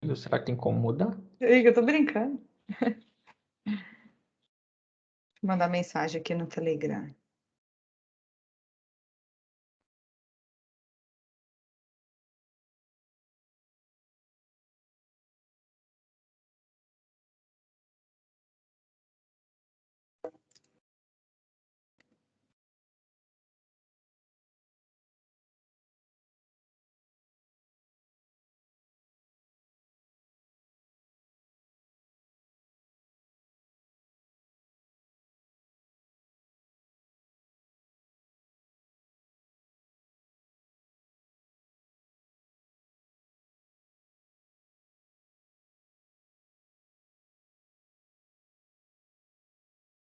rápido. Será que tem como mudar? Eu tô brincando. Vou mandar mensagem aqui no Telegram.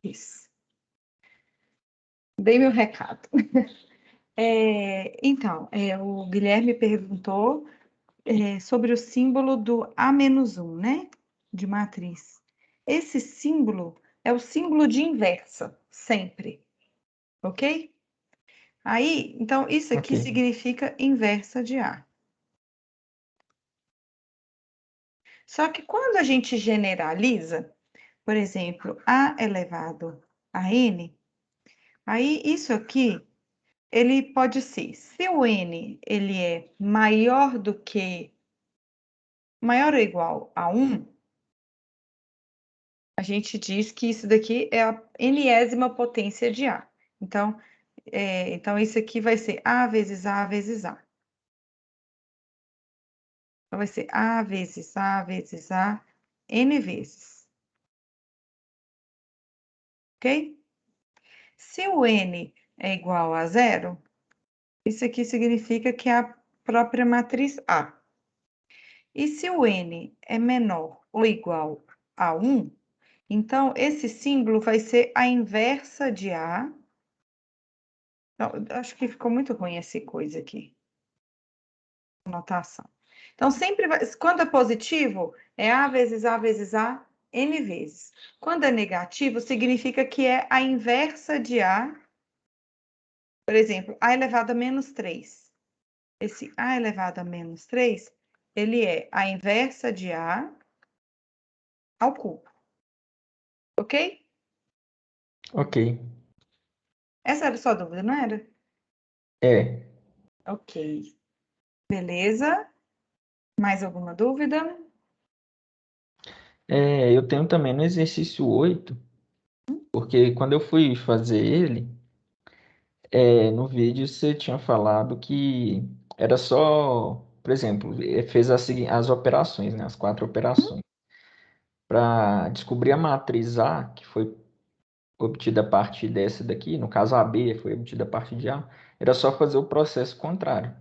Isso. Dei meu recado. Então, o Guilherme perguntou sobre o símbolo do A-1, né? De matriz. Esse símbolo é o símbolo de inversa, sempre. Ok? Aí, então, isso aqui Ok. significa inversa de A. Só que quando a gente generaliza, por exemplo, A elevado a N, aí isso aqui, ele pode ser, se o N ele é maior ou igual a 1, a gente diz que isso daqui é a enésima potência de A. Então isso aqui vai ser A vezes A vezes A. Então, vai ser A vezes A vezes A, N vezes. Ok? Se o N é igual a 0, isso aqui significa que é a própria matriz A. E se o N é menor ou igual a 1, então esse símbolo vai ser a inversa de A. Não, acho que ficou muito ruim essa coisa aqui. Notação. Então, quando é positivo, é A vezes A vezes A, N vezes. Quando é negativo, significa que é a inversa de A. Por exemplo, A elevado a menos 3. Esse A elevado a menos 3, ele é a inversa de A ao cubo. Ok? Ok. Essa era a sua dúvida, não era? É. Ok. Beleza. Mais alguma dúvida? Eu tenho também no exercício 8, porque quando eu fui fazer ele, no vídeo você tinha falado que era só, por exemplo, fez as operações, né, as 4 operações, para descobrir a matriz A, que foi obtida a partir dessa daqui, no caso a B foi obtida a partir de A, era só fazer o processo contrário.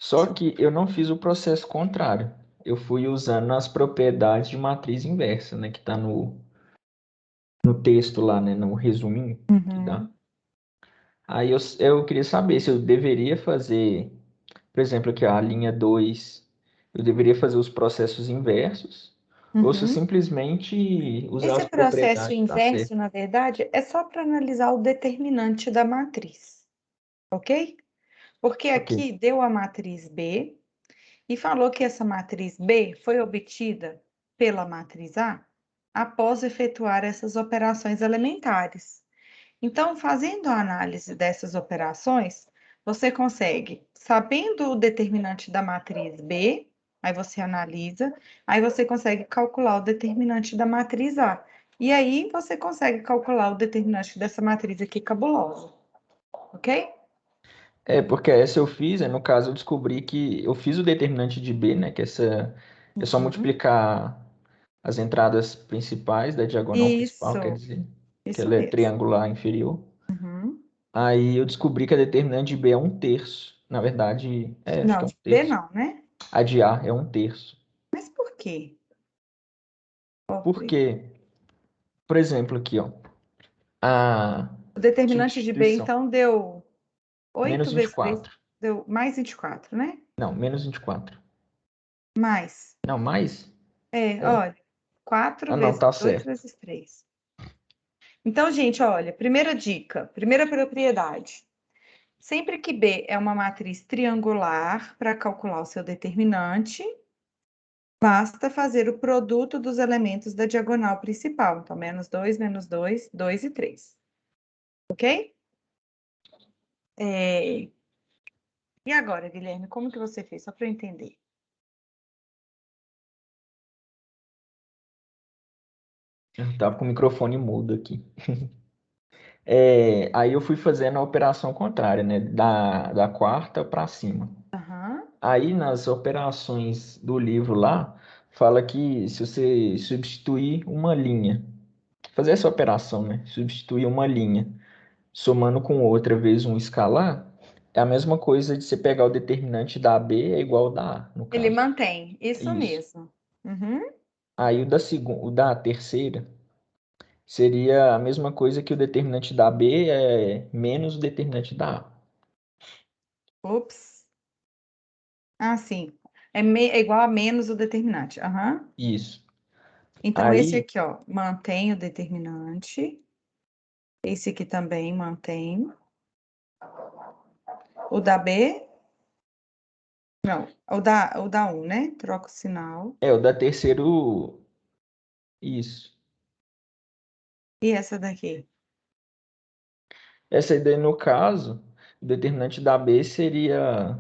Só Sim. que eu não fiz o processo contrário. Eu fui usando as propriedades de matriz inversa, né, que está no texto lá, né, no resuminho que dá. Uhum. Aí eu queria saber se eu deveria fazer, por exemplo, aqui a linha 2, eu deveria fazer os processos inversos, ou se eu Uhum. simplesmente usar Esse as processo propriedades, tá inverso, certo. na verdade, é só para analisar o determinante da matriz, ok? Porque Ok. aqui deu a matriz B e falou que essa matriz B foi obtida pela matriz A após efetuar essas operações elementares. Então, fazendo a análise dessas operações, você consegue, sabendo o determinante da matriz B, aí você analisa, aí você consegue calcular o determinante da matriz A. E aí você consegue calcular o determinante dessa matriz aqui cabulosa, ok? Porque essa eu fiz, no caso eu descobri que eu fiz o determinante de B, né, que é só Uhum. multiplicar as entradas principais da diagonal principal, quer Isso, dizer, que isso ela é mesmo. triangular inferior. Uhum. Aí eu descobri que a determinante de B é um terço. Na verdade, acho que Não, é um de B terço. não, né? A de A é um terço. Mas por quê? Pobre. Porque, por exemplo, aqui, ó, a O determinante de B, substituição, então, deu menos 8 vinte e vezes 3, quatro. deu mais 24, né? Não, menos 24. Mais. Não, mais? É. Olha, 4 Ah, não, vezes tá 2 certo. vezes 3. Então, gente, olha, primeira dica, primeira propriedade. Sempre que B é uma matriz triangular, para calcular o seu determinante, Basta fazer o produto dos elementos da diagonal principal. Então, menos 2, 2 e 3. Ok? E agora, Guilherme, como que você fez? Só para eu entender. Eu tava com o microfone mudo aqui. Aí eu fui fazendo a operação contrária, né? Da quarta para cima. Aham. Aí nas operações do livro lá, fala que se você substituir uma linha, fazer essa operação, né? Substituir uma linha, somando com outra vezes um escalar, é a mesma coisa de você pegar o determinante da B é igual ao da A, no Ele caso. mantém, isso Isso. mesmo. Uhum. Aí o da terceira seria a mesma coisa que o determinante da B é menos o determinante da A. Ops. Ah, sim. É igual a menos o determinante. Aham. Isso. Então, esse Aí, aqui, ó, mantém o determinante. Esse aqui também mantém. O da B, não, o da 1, né? Troca o sinal. o da terceiro, isso. E essa daqui? Essa aí, daí, no caso, o determinante da B seria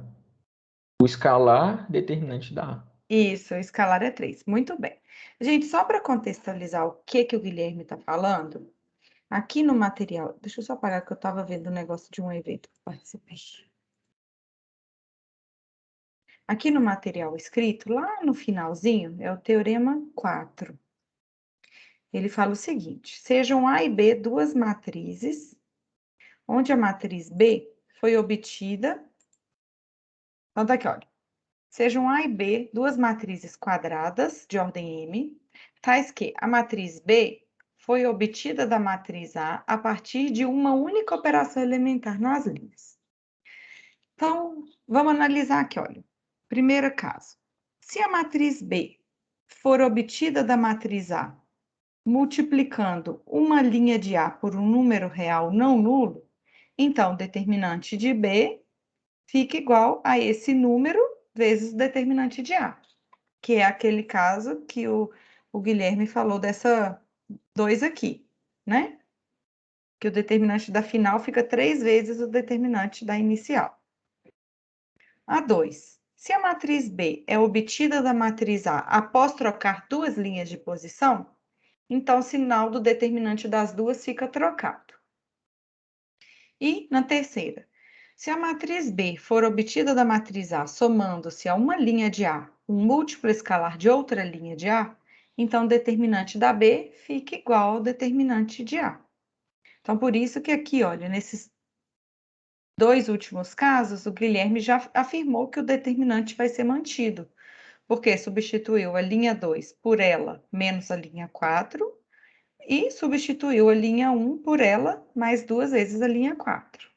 o escalar determinante da A. Isso, o escalar é 3. Muito bem. Gente, só para contextualizar o que o Guilherme está falando, aqui no material, deixa eu só apagar que eu estava vendo um negócio de um evento que eu participei. Aqui no material escrito, lá no finalzinho, é o teorema 4. Ele fala o seguinte: sejam A e B duas matrizes, onde a matriz B foi obtida. Então, tá aqui, olha. Sejam A e B duas matrizes quadradas de ordem M, tais que a matriz B foi obtida da matriz A partir de uma única operação elementar nas linhas. Então, vamos analisar aqui, olha. Primeiro caso. Se a matriz B for obtida da matriz A multiplicando uma linha de A por um número real não nulo, então o determinante de B fica igual a esse número vezes o determinante de A, que é aquele caso que o Guilherme falou dessa 2 aqui, né? Que o determinante da final fica 3 vezes o determinante da inicial. A 2. Se a matriz B é obtida da matriz A após trocar duas linhas de posição, então o sinal do determinante das duas fica trocado. E na terceira, se a matriz B for obtida da matriz A somando-se a uma linha de A, um múltiplo escalar de outra linha de A, então o determinante da B fica igual ao determinante de A. Então, por isso que aqui, olha, nesses dois últimos casos, o Guilherme já afirmou que o determinante vai ser mantido, porque substituiu a linha 2 por ela menos a linha 4 e substituiu a linha 1 por ela mais duas vezes a linha 4.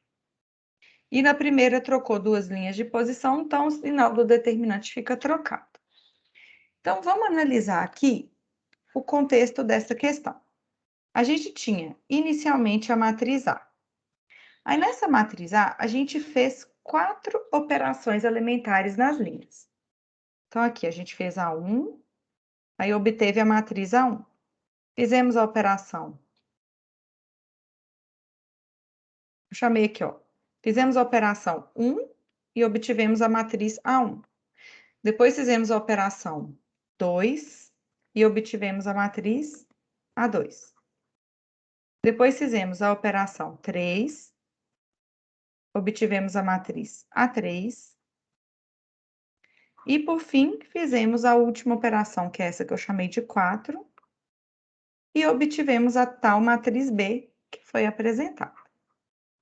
E na primeira trocou duas linhas de posição, então o sinal do determinante fica trocado. Então, vamos analisar aqui o contexto dessa questão. A gente tinha inicialmente a matriz A. Aí, nessa matriz A, a gente fez 4 operações elementares nas linhas. Então, aqui a gente fez A1, aí obteve a matriz A1. Fizemos a operação. Eu chamei aqui, ó. Fizemos a operação 1 e obtivemos a matriz A1. Depois fizemos a operação 2 e obtivemos a matriz A2. Depois fizemos a operação 3, obtivemos a matriz A3. E, por fim, fizemos a última operação, que é essa que eu chamei de 4, e obtivemos a tal matriz B que foi apresentada.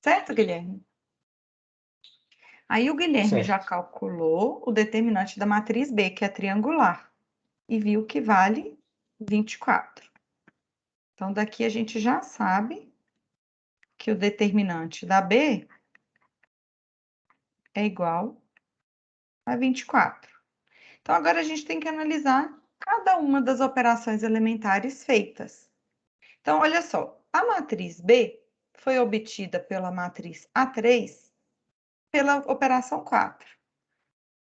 Certo, Guilherme? Aí o Guilherme já Certo. calculou o determinante da matriz B, que é triangular, e viu que vale 24. Então, daqui a gente já sabe que o determinante da B é igual a 24. Então, agora a gente tem que analisar cada uma das operações elementares feitas. Então, olha só, a matriz B foi obtida pela matriz A3 pela operação 4,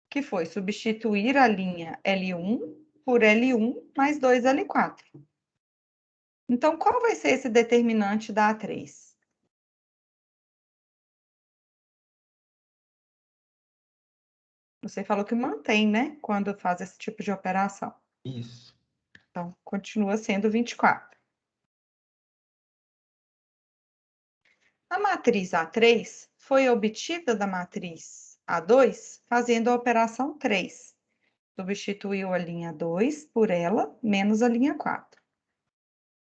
que foi substituir a linha L1 por L1 mais 2L4. Então, qual vai ser esse determinante da A3? Você falou que mantém, né? Quando faz esse tipo de operação. Isso. Então, continua sendo 24. A matriz A3 foi obtida da matriz A2 fazendo a operação 3. Substituiu a linha 2 por ela, menos a linha 4.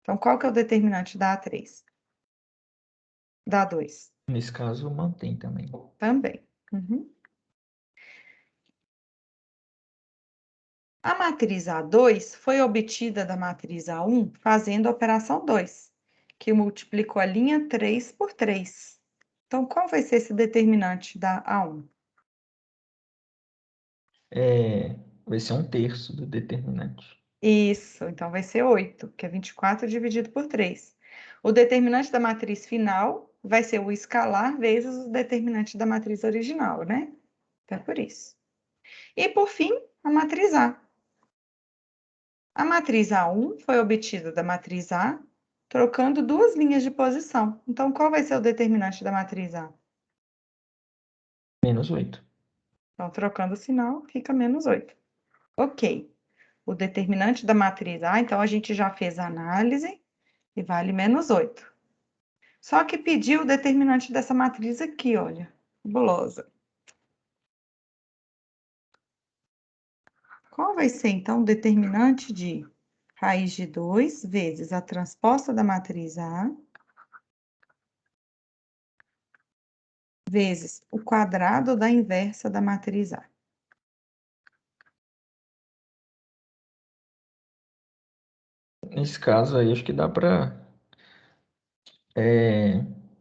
Então, qual que é o determinante da A3? Da A2? Nesse caso, mantém também. Também. A matriz A2 foi obtida da matriz A1 fazendo a operação 2, que multiplicou a linha 3 por 3. Então, qual vai ser esse determinante da A1? Vai ser 1/3 do determinante. Isso, então vai ser 8, que é 24 dividido por 3. O determinante da matriz final vai ser o escalar vezes o determinante da matriz original, né? Então, é por isso. E, por fim, a matriz A. A matriz A1 foi obtida da matriz A, trocando duas linhas de posição. Então, qual vai ser o determinante da matriz A? Menos 8. Então, trocando o sinal, fica menos 8. Ok. O determinante da matriz A, então, a gente já fez a análise e vale menos 8. Só que pediu o determinante dessa matriz aqui, olha. Fabulosa. Qual vai ser, então, o determinante de raiz de 2 vezes a transposta da matriz A vezes o quadrado da inversa da matriz A? Nesse caso aí, acho que dá para...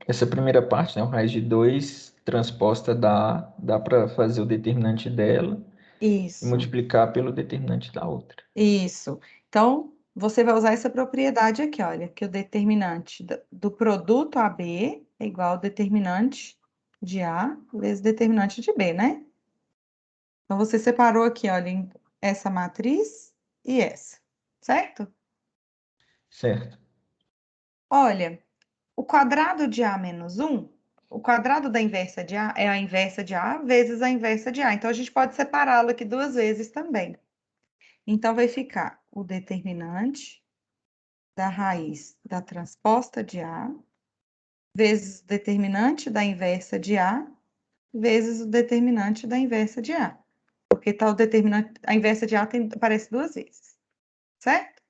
essa primeira parte, né, o raiz de 2 transposta dá para fazer o determinante dela e Isso, multiplicar pelo determinante da outra. isso. Então, você vai usar essa propriedade aqui, olha, que o determinante do produto AB é igual ao determinante de A vezes o determinante de B, né? Então, você separou aqui, olha, essa matriz e essa, certo? Certo. Olha, o quadrado de A menos 1, o quadrado da inversa de A é a inversa de A vezes a inversa de A. Então, a gente pode separá-lo aqui duas vezes também. Então, vai ficar o determinante da raiz da transposta de A vezes o determinante da inversa de A vezes o determinante da inversa de A. Porque tá o determinante, a inversa de A aparece duas vezes, certo?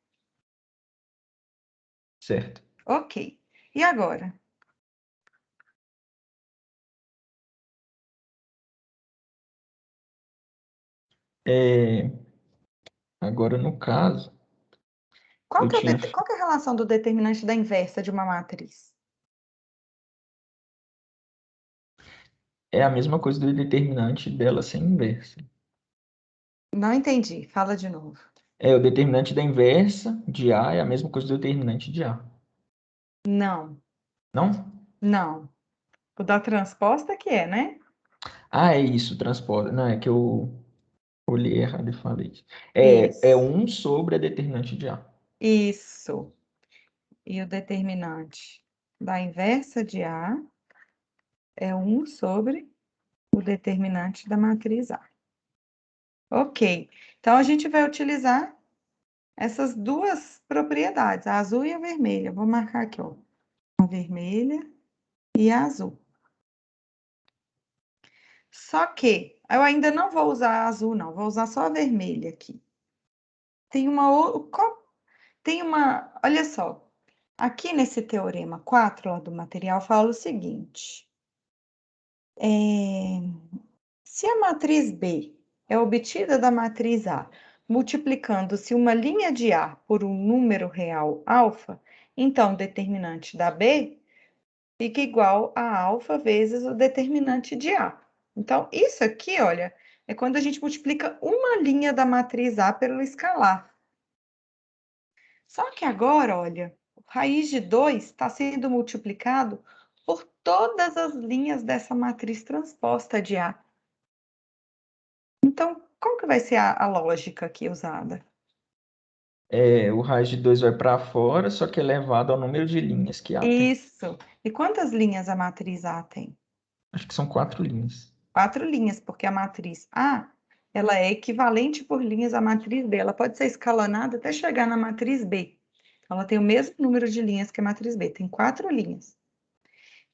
Certo. Ok. E agora? Agora, no caso, Qual eu que é, tinha... qual que é a relação do determinante da inversa de uma matriz? É a mesma coisa do determinante dela ser inversa. Não entendi. Fala de novo. O determinante da inversa de A é a mesma coisa do determinante de A. Não, Não? não. O da transposta que é, né? Ah, é isso, transporta. Não, é que eu olhei errado e falei isso. É Isso. 1 sobre a determinante de A. Isso. E o determinante da inversa de A é 1 sobre o determinante da matriz A. Ok. Então, a gente vai utilizar essas duas propriedades, a azul e a vermelha. Vou marcar aqui, ó. A vermelha e a azul. Só que eu ainda não vou usar a azul, não. Vou usar só a vermelha aqui. Tem olha só. Aqui nesse teorema 4 lá do material fala o seguinte. Se a matriz B é obtida da matriz A, multiplicando-se uma linha de A por um número real alfa, então o determinante da B fica igual a alfa vezes o determinante de A. Então, isso aqui, olha, é quando a gente multiplica uma linha da matriz A pelo escalar. Só que agora, olha, raiz de 2 está sendo multiplicado por todas as linhas dessa matriz transposta de A. Então, qual que vai ser a lógica aqui usada? o raiz de 2 vai para fora, só que elevado ao número de linhas que A tem. Isso. E quantas linhas a matriz A tem? Acho que são 4 linhas. 4 linhas, porque a matriz A, ela é equivalente por linhas à matriz B. Ela pode ser escalonada até chegar na matriz B. Ela tem o mesmo número de linhas que a matriz B, tem 4 linhas.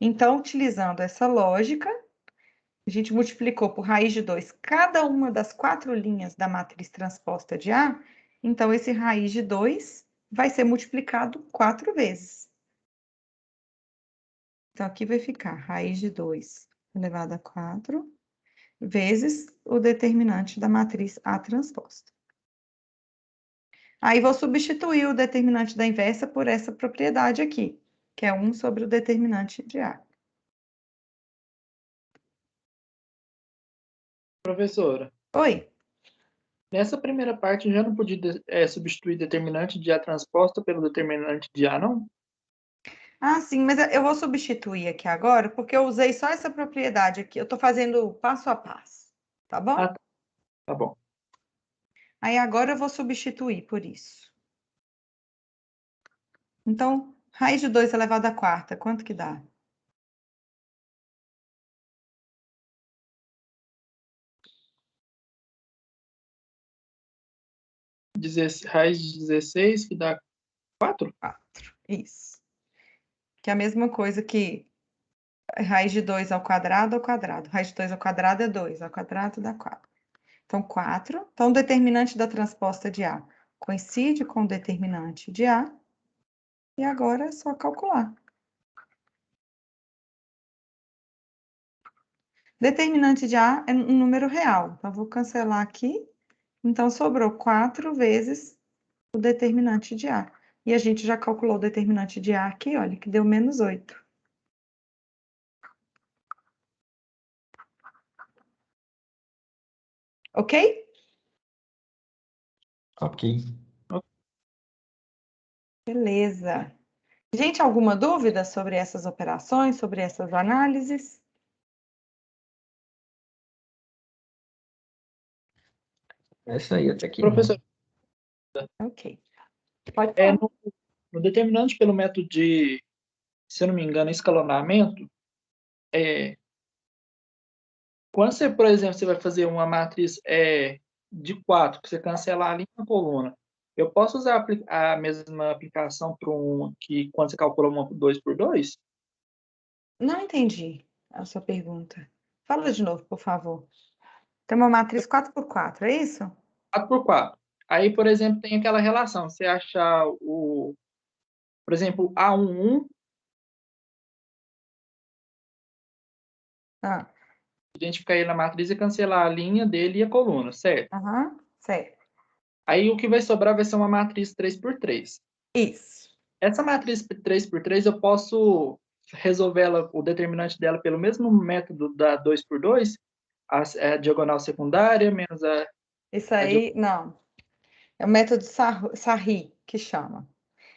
Então, utilizando essa lógica, a gente multiplicou por raiz de 2 cada uma das 4 linhas da matriz transposta de A, então esse raiz de 2 vai ser multiplicado 4 vezes. Então, aqui vai ficar raiz de 2 elevado a 4 vezes o determinante da matriz A transposta. Aí, vou substituir o determinante da inversa por essa propriedade aqui, que é 1 sobre o determinante de A. Professora, Oi? nessa primeira parte eu já não podia substituir determinante de A transposta pelo determinante de A, não? Ah, sim, mas eu vou substituir aqui agora, porque eu usei só essa propriedade aqui. Eu estou fazendo passo a passo, tá bom? Ah, tá bom. Aí agora eu vou substituir por isso. Então, raiz de 2 elevado à quarta, quanto que dá? Raiz de 16, que dá 4? 4, isso. Que é a mesma coisa que raiz de 2 ao quadrado. Raiz de 2 ao quadrado é 2, ao quadrado dá 4. Então, 4. Então, o determinante da transposta de A coincide com o determinante de A. E agora é só calcular. Determinante de A é um número real. Então, vou cancelar aqui. Então, sobrou 4 vezes o determinante de A. E a gente já calculou o determinante de A aqui, olha, que deu menos 8. Ok? Ok. Beleza. Gente, alguma dúvida sobre essas operações, sobre essas análises? Essa aí até que não. Professor, Ok. Pode é, falar. no determinante pelo método de, se eu não me engano, escalonamento, quando você, por exemplo, você vai fazer uma matriz de 4, que você cancelar ali na coluna, eu posso usar a mesma aplicação para que quando você calcula uma 2 por 2? Não entendi a sua pergunta. Fala de novo, por favor. Tem uma matriz 4 por 4, é isso? 4 por 4. Aí, por exemplo, tem aquela relação. Você achar por exemplo, A11, Ah, identificar ele na matriz e cancelar a linha dele e a coluna, certo? aham, certo. Aí o que vai sobrar vai ser uma matriz 3 por 3. Isso. Essa matriz 3 por 3 eu posso resolver o determinante dela pelo mesmo método da 2 por 2, a diagonal secundária menos Isso a aí, não. É o método Sarri, que chama.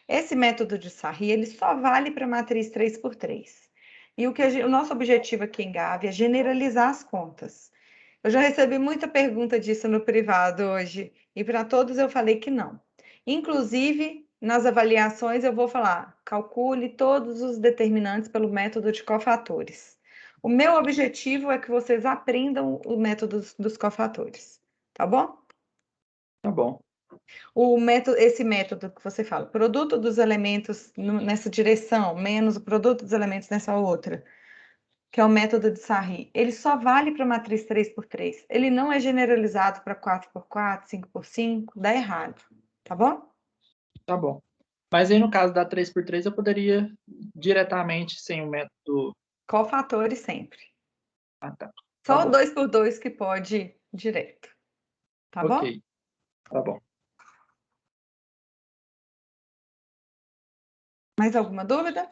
Esse método de Sarri, ele só vale para matriz 3 por 3. E o nosso objetivo aqui em Gavi é generalizar as contas. Eu já recebi muita pergunta disso no privado hoje, e para todos eu falei que não. Inclusive, nas avaliações eu vou falar, calcule todos os determinantes pelo método de cofatores. O meu objetivo é que vocês aprendam o método dos cofatores, tá bom? Tá bom. Esse método que você fala, produto dos elementos nessa direção, menos o produto dos elementos nessa outra, que é o método de Sarri, ele só vale para matriz 3 por 3. Ele não é generalizado para 4 por 4, 5 por 5, dá errado, tá bom? Tá bom. Mas aí no caso da 3 por 3 eu poderia diretamente sem o método. Cofatores sempre. Ah, tá. Tá Só bom. 2 por 2 que pode ir direto, tá Ok. bom? Tá bom. Mais alguma dúvida?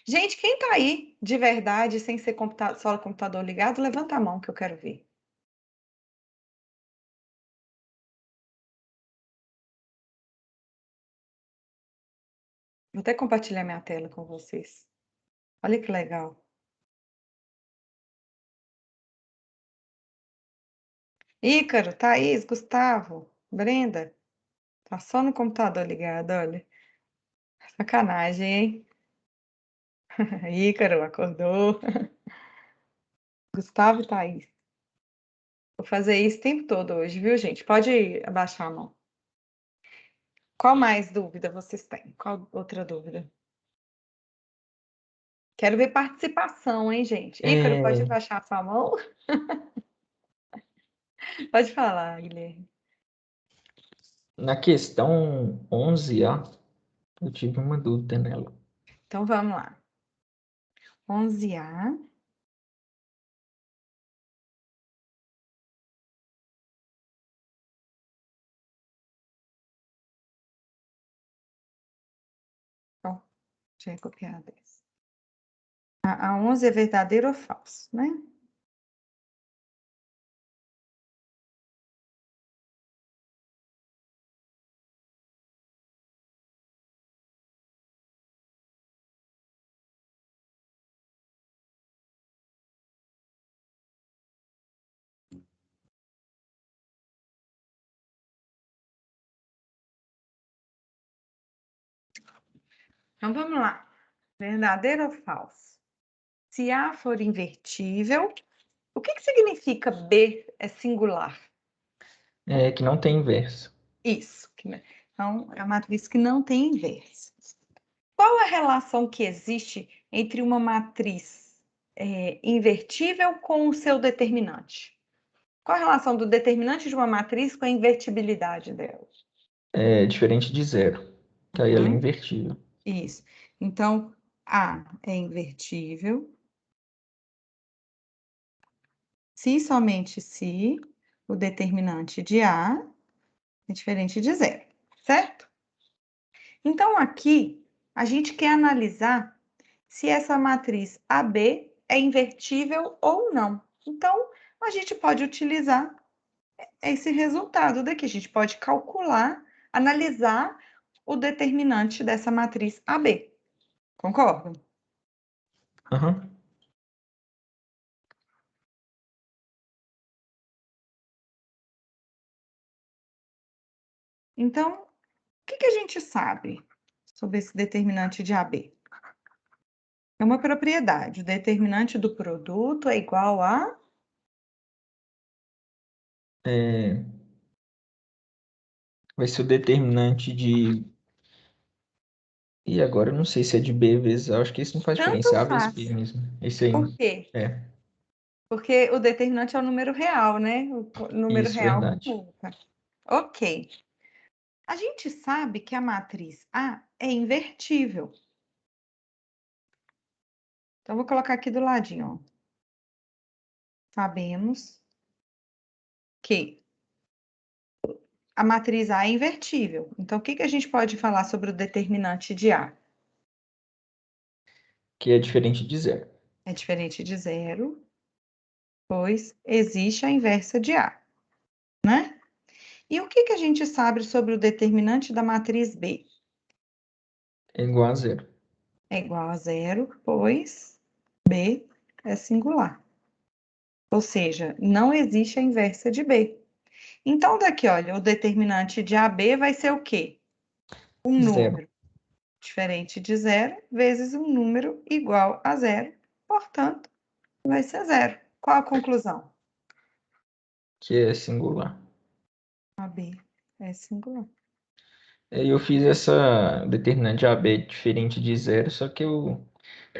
Gente, quem tá aí de verdade, sem ser só o computador ligado, levanta a mão que eu quero ver. Vou até compartilhar minha tela com vocês. Olha que legal. Ícaro, Thaís, Gustavo. Brenda, tá só no computador ligado, olha. Sacanagem, hein? Ícaro, acordou. Gustavo e Thaís. Vou fazer isso o tempo todo hoje, viu, gente? Pode abaixar a mão. Qual mais dúvida vocês têm? Qual outra dúvida? Quero ver participação, hein, gente? Ícaro, pode abaixar a sua mão? Pode falar, Guilherme. Na questão 11A, eu tive uma dúvida nela. Então, vamos lá. 11A. Ó, deixa eu copiar desse. A 11 é verdadeiro ou falso, né? Então, vamos lá. Verdadeiro ou falso? Se A for invertível, o que significa B é singular? É que não tem inverso. Isso. Então, é a matriz que não tem inverso. Qual a relação que existe entre uma matriz invertível com o seu determinante? Qual a relação do determinante de uma matriz com a invertibilidade dela? É diferente de zero, que aí ela é Uhum. invertível. Isso. Então, A é invertível se e somente se o determinante de A é diferente de zero, certo? Então, aqui, a gente quer analisar se essa matriz AB é invertível ou não. Então, a gente pode utilizar esse resultado daqui. A gente pode calcular, analisar o determinante dessa matriz AB. Concordam? Aham. Então, o que a gente sabe sobre esse determinante de AB? É uma propriedade. O determinante do produto é igual a... Vai ser o determinante de... E agora eu não sei se é de B vezes A, acho que isso não faz diferença, é Tanto A vezes B faz. mesmo. Esse aí. Por quê? É, Porque o determinante é o número real, né? O número isso, real verdade. nunca. Ok. A gente sabe que a matriz A é invertível. Então, vou colocar aqui do ladinho, ó. Sabemos que a matriz A é invertível. Então, o que a gente pode falar sobre o determinante de A? Que é diferente de zero. É diferente de zero, pois existe a inversa de A, né? E o que a gente sabe sobre o determinante da matriz B? É igual a zero. É igual a zero, pois B é singular. Ou seja, não existe a inversa de B. Então, daqui, olha, o determinante de AB vai ser o quê? Um Zero. número diferente de zero vezes um número igual a zero. Portanto, vai ser zero. Qual a conclusão? Que é singular. AB é singular. Aí eu fiz essa determinante AB diferente de zero, só que eu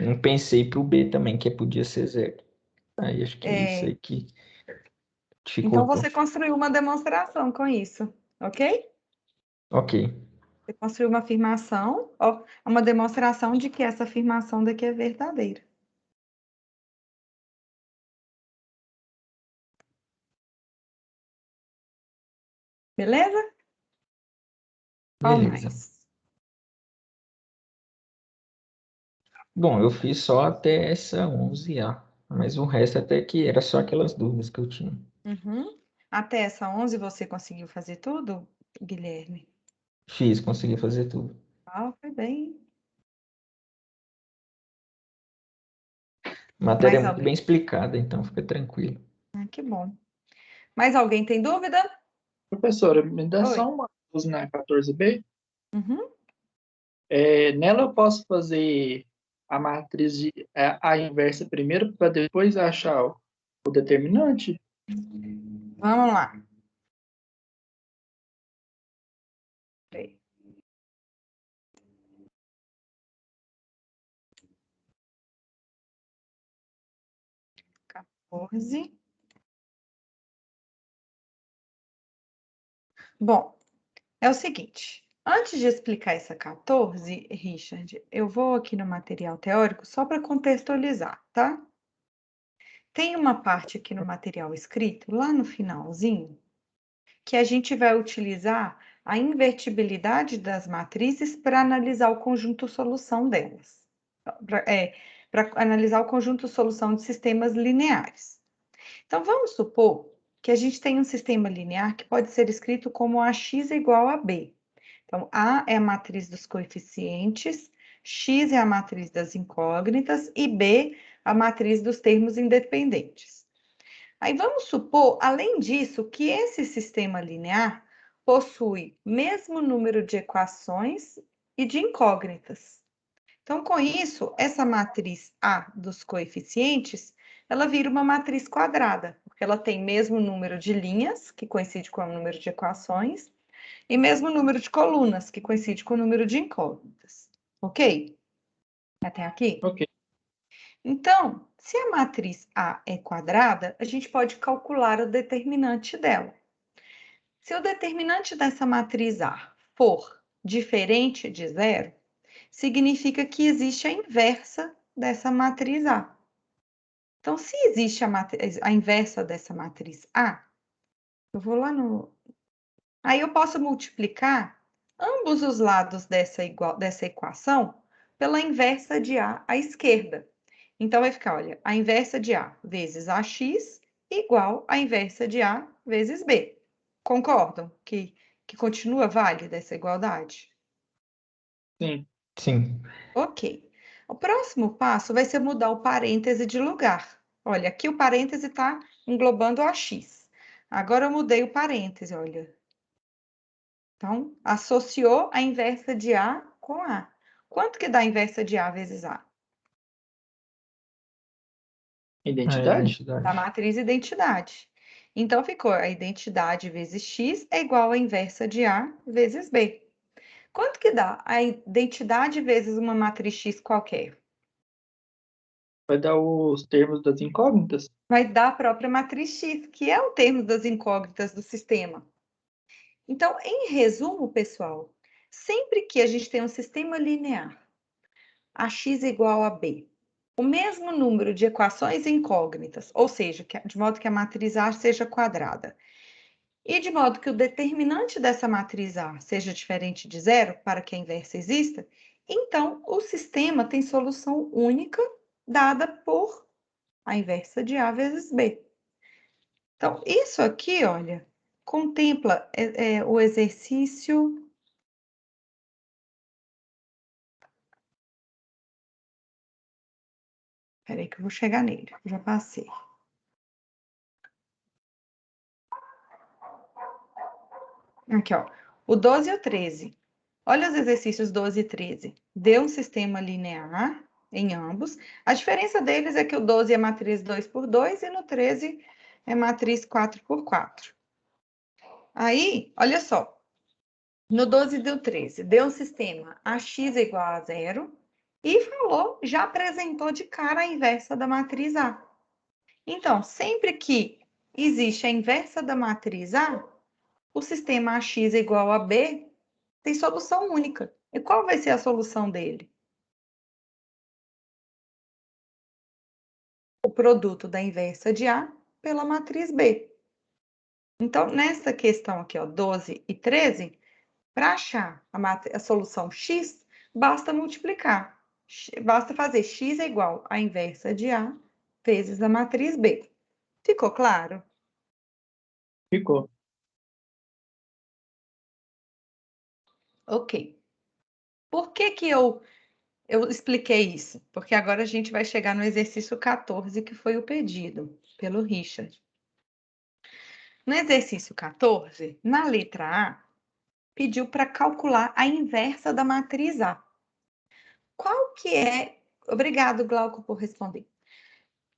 não pensei pro B também, que podia ser zero. Aí acho que é isso aí que Então, dificultou. você construiu uma demonstração com isso, ok? Ok. Você construiu uma afirmação, ó, uma demonstração de que essa afirmação daqui é verdadeira. Beleza? Qual Beleza. mais? Bom, eu fiz só até essa 11A, mas o resto até que era só aquelas dúvidas que eu tinha. Uhum. Até essa 11 você conseguiu fazer tudo, Guilherme? Fiz, consegui fazer tudo. Ah, foi bem. A matéria é Mais muito bem alguém? explicada, então fica tranquilo. Ah, que bom. Mais alguém tem dúvida? Professora, me dá Oi. só uma coisa na 14b. Uhum. Nela eu posso fazer a matriz a inversa primeiro para depois achar o determinante? Vamos lá. Peraí. Bom, é o seguinte. Antes de explicar essa 14, Richard, eu vou aqui no material teórico só para contextualizar, tá? Tem uma parte aqui no material escrito, lá no finalzinho, que a gente vai utilizar a invertibilidade das matrizes para analisar o conjunto solução delas. Para analisar o conjunto solução de sistemas lineares. Então, vamos supor que a gente tem um sistema linear que pode ser escrito como AX é igual a B. Então, A é a matriz dos coeficientes, X é a matriz das incógnitas e B a matriz dos termos independentes. Aí vamos supor, além disso, que esse sistema linear possui mesmo número de equações e de incógnitas. Então, com isso, essa matriz A dos coeficientes, ela vira uma matriz quadrada, porque ela tem mesmo número de linhas, que coincide com o número de equações, e mesmo número de colunas, que coincide com o número de incógnitas. Ok? Até aqui? Ok. Então, se a matriz A é quadrada, a gente pode calcular o determinante dela. Se o determinante dessa matriz A for diferente de zero, significa que existe a inversa dessa matriz A. Então, se existe a inversa dessa matriz A, eu vou lá no... Aí eu posso multiplicar ambos os lados dessa equação pela inversa de A à esquerda. Então, vai ficar, olha, a inversa de A vezes AX igual a inversa de A vezes B. Concordam que continua válida essa igualdade? Sim. Sim. Ok. O próximo passo vai ser mudar o parêntese de lugar. Olha, aqui o parêntese está englobando o AX. Agora eu mudei o parêntese, olha. Então, associou a inversa de A com A. Quanto que dá a inversa de A vezes A? A Identidade? Da identidade. matriz identidade. Então, ficou a identidade vezes x é igual à inversa de A vezes B. Quanto que dá a identidade vezes uma matriz x qualquer? Vai dar os termos das incógnitas? Vai dar a própria matriz x, que é o termo das incógnitas do sistema. Então, em resumo, pessoal, sempre que a gente tem um sistema linear, ax igual a b, o mesmo número de equações incógnitas, ou seja, de modo que a matriz A seja quadrada, e de modo que o determinante dessa matriz A seja diferente de zero, para que a inversa exista, então o sistema tem solução única dada por a inversa de A vezes B. Então, isso aqui, olha, contempla o exercício... Espera aí que eu vou chegar nele, já passei. Aqui, ó, o 12 e o 13. Olha os exercícios 12 e 13. Deu um sistema linear em ambos. A diferença deles é que o 12 é matriz 2 por 2 e no 13 é matriz 4 por 4. Aí, olha só. No 12 e no 13, deu um sistema AX igual a 0 e falou, já apresentou de cara a inversa da matriz A. Então, sempre que existe a inversa da matriz A, o sistema AX igual a B tem solução única. E qual vai ser a solução dele? O produto da inversa de A pela matriz B. Então, nessa questão aqui, ó, 12 e 13, para achar a solução x, basta multiplicar. Basta fazer x é igual à inversa de A vezes a matriz B. Ficou claro? Ficou. Ok. Por que que eu expliquei isso? Porque agora a gente vai chegar no exercício 14, que foi o pedido pelo Richard. No exercício 14, na letra A, pediu para calcular a inversa da matriz A. Qual que é... Obrigado, Glauco, por responder.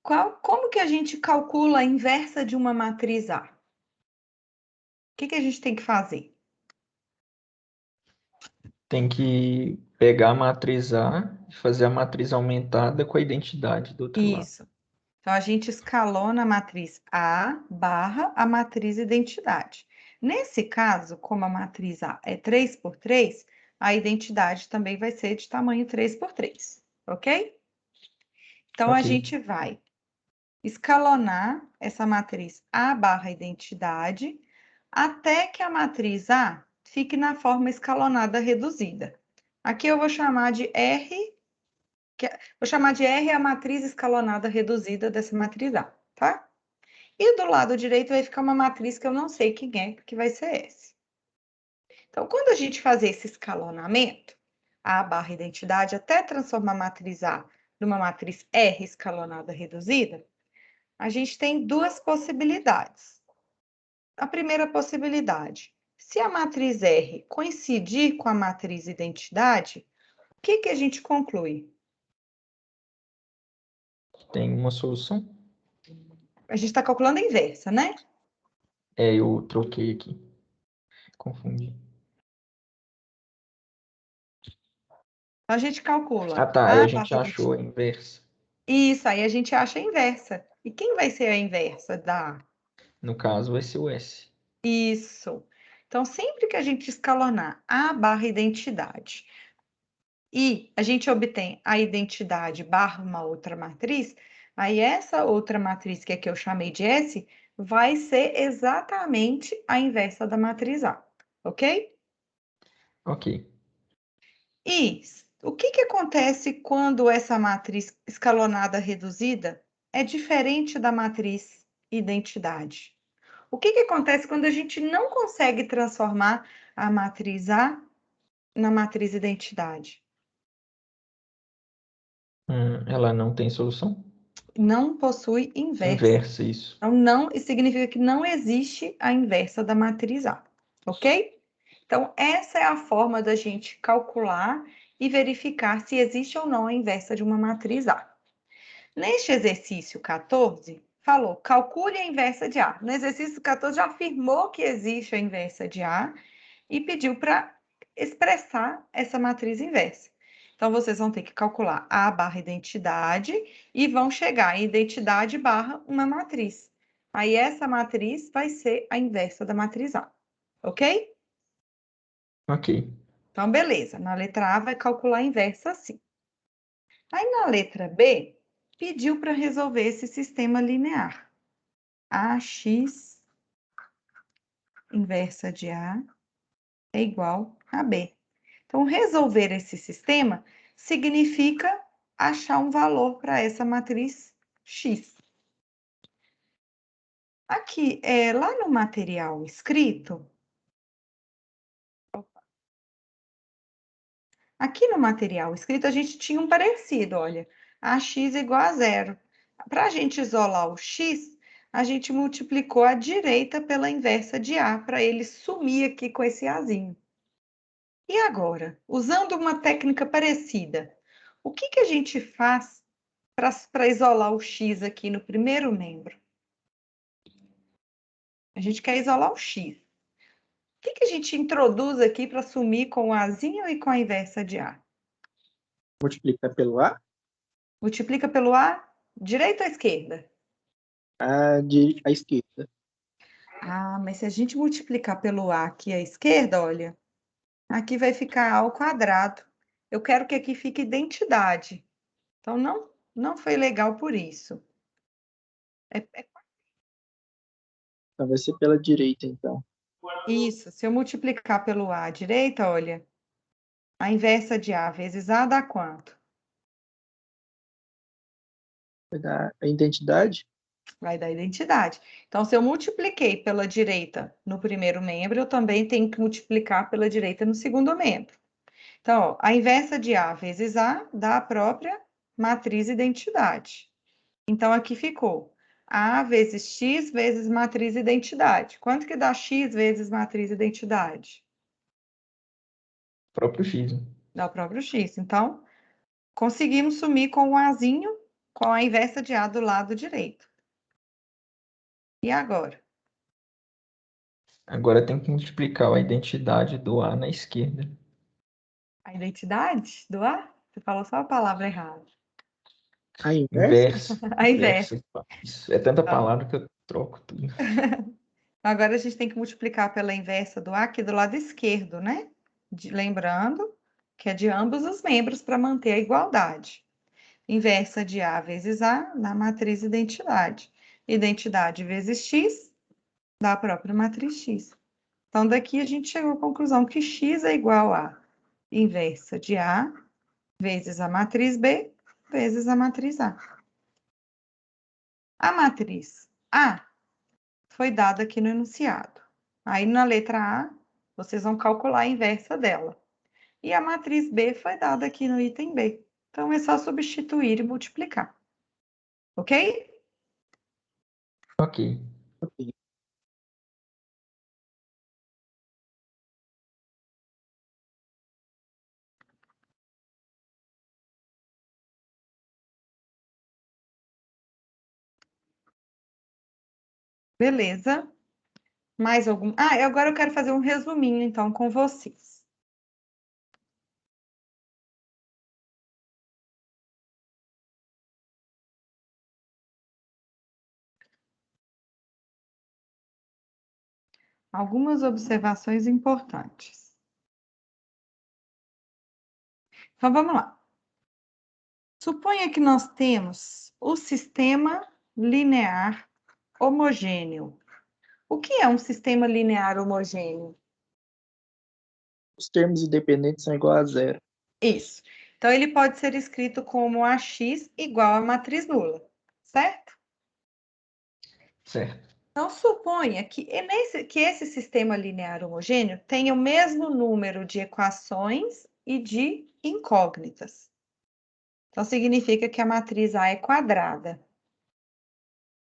Como que a gente calcula a inversa de uma matriz A? O que a gente tem que fazer? Tem que pegar a matriz A e fazer a matriz aumentada com a identidade do outro lado. Isso. Então, a gente escalona a matriz A barra a matriz identidade. Nesse caso, como a matriz A é 3 por 3, a identidade também vai ser de tamanho 3 por 3, ok? Então, a Ok. gente vai escalonar essa matriz A barra identidade até que a matriz A fique na forma escalonada reduzida. Aqui eu vou chamar de R, vou chamar de R a matriz escalonada reduzida dessa matriz A, tá? E do lado direito vai ficar uma matriz que eu não sei quem é, que vai ser S. Então, quando a gente fazer esse escalonamento, A barra identidade, até transformar a matriz A numa matriz R escalonada reduzida, a gente tem duas possibilidades. A primeira possibilidade, se a matriz R coincidir com a matriz identidade, o que a gente conclui? Tem uma solução? A gente está calculando a inversa, né? Eu troquei aqui. Confundi. Então, a gente calcula Ah, tá. Aí A a barra gente achou a inversa. Isso, aí a gente acha a inversa. E quem vai ser a inversa da A? No caso, vai ser o S. Isso. Então, sempre que a gente escalonar A barra identidade e a gente obtém a identidade barra uma outra matriz, aí essa outra matriz, que aqui eu chamei de S, vai ser exatamente a inversa da matriz A, ok? Ok. E o que acontece quando essa matriz escalonada reduzida é diferente da matriz identidade? O que acontece quando a gente não consegue transformar a matriz A na matriz identidade? Ela não tem solução? Não possui inversa. Inversa, isso. Então, não significa que não existe a inversa da matriz A, ok? Então, essa é a forma da gente calcular e verificar se existe ou não a inversa de uma matriz A. Neste exercício 14, falou, calcule a inversa de A. No exercício 14, já afirmou que existe a inversa de A e pediu para expressar essa matriz inversa. Então, vocês vão ter que calcular A barra identidade e vão chegar em identidade barra uma matriz. Aí, essa matriz vai ser a inversa da matriz A, ok? Ok. Então, beleza. Na letra A, vai calcular a inversa assim. Aí, na letra B, pediu para resolver esse sistema linear. AX inversa de A é igual a B. Então, resolver esse sistema significa achar um valor para essa matriz X. Aqui, lá no material escrito, aqui no material escrito, a gente tinha um parecido, olha, AX igual a zero. Para a gente isolar o X, a gente multiplicou a direita pela inversa de A, para ele sumir aqui com esse Azinho. E agora, usando uma técnica parecida, o que a gente faz para isolar o X aqui no primeiro membro? A gente quer isolar o X. O que a gente introduz aqui para sumir com o Azinho e com a inversa de A? Multiplica pelo A, Multiplica pelo A, direita ou esquerda? à esquerda. Ah, mas se a gente multiplicar pelo A aqui à esquerda, olha, aqui vai ficar A ao quadrado. Eu quero que aqui fique identidade. Então, não foi legal por isso. Então vai ser pela direita, então. Isso, se eu multiplicar pelo A à direita, olha, a inversa de A vezes A dá quanto? Vai dar a identidade. Vai dar identidade. Então, se eu multipliquei pela direita no primeiro membro, eu também tenho que multiplicar pela direita no segundo membro. Então, ó, a inversa de A vezes A dá a própria matriz identidade. Então, aqui ficou A vezes X vezes matriz identidade. Quanto que dá X vezes matriz identidade? Próprio X. Dá o próprio X. Então, conseguimos sumir com o Azinho, com a inversa de A do lado direito. E agora? Agora tem que multiplicar a identidade do A na esquerda. A identidade do A? Você falou só a palavra errada. A inversa? Inverso. A inversa. Isso. É tanta Tá. palavra que eu troco tudo. Agora a gente tem que multiplicar pela inversa do A aqui do lado esquerdo, né? Lembrando que é de ambos os membros para manter a igualdade. Inversa de A vezes A na matriz identidade. Identidade vezes X dá a própria matriz X. Então, daqui a gente chegou à conclusão que X é igual a inversa de A vezes a matriz B vezes a matriz A. A matriz A foi dada aqui no enunciado. Aí, na letra A, vocês vão calcular a inversa dela. E a matriz B foi dada aqui no item B. Então, é só substituir e multiplicar. Ok? Ok. Beleza. Mais algum? Ah, agora eu quero fazer um resuminho, então, com vocês. Algumas observações importantes. Então, vamos lá. Suponha que nós temos o sistema linear homogêneo. O que é um sistema linear homogêneo? Os termos independentes são igual a zero. Isso. Então, ele pode ser escrito como AX igual a matriz nula, certo? Certo. Então, suponha que esse sistema linear homogêneo tenha o mesmo número de equações e de incógnitas. Então, significa que a matriz A é quadrada.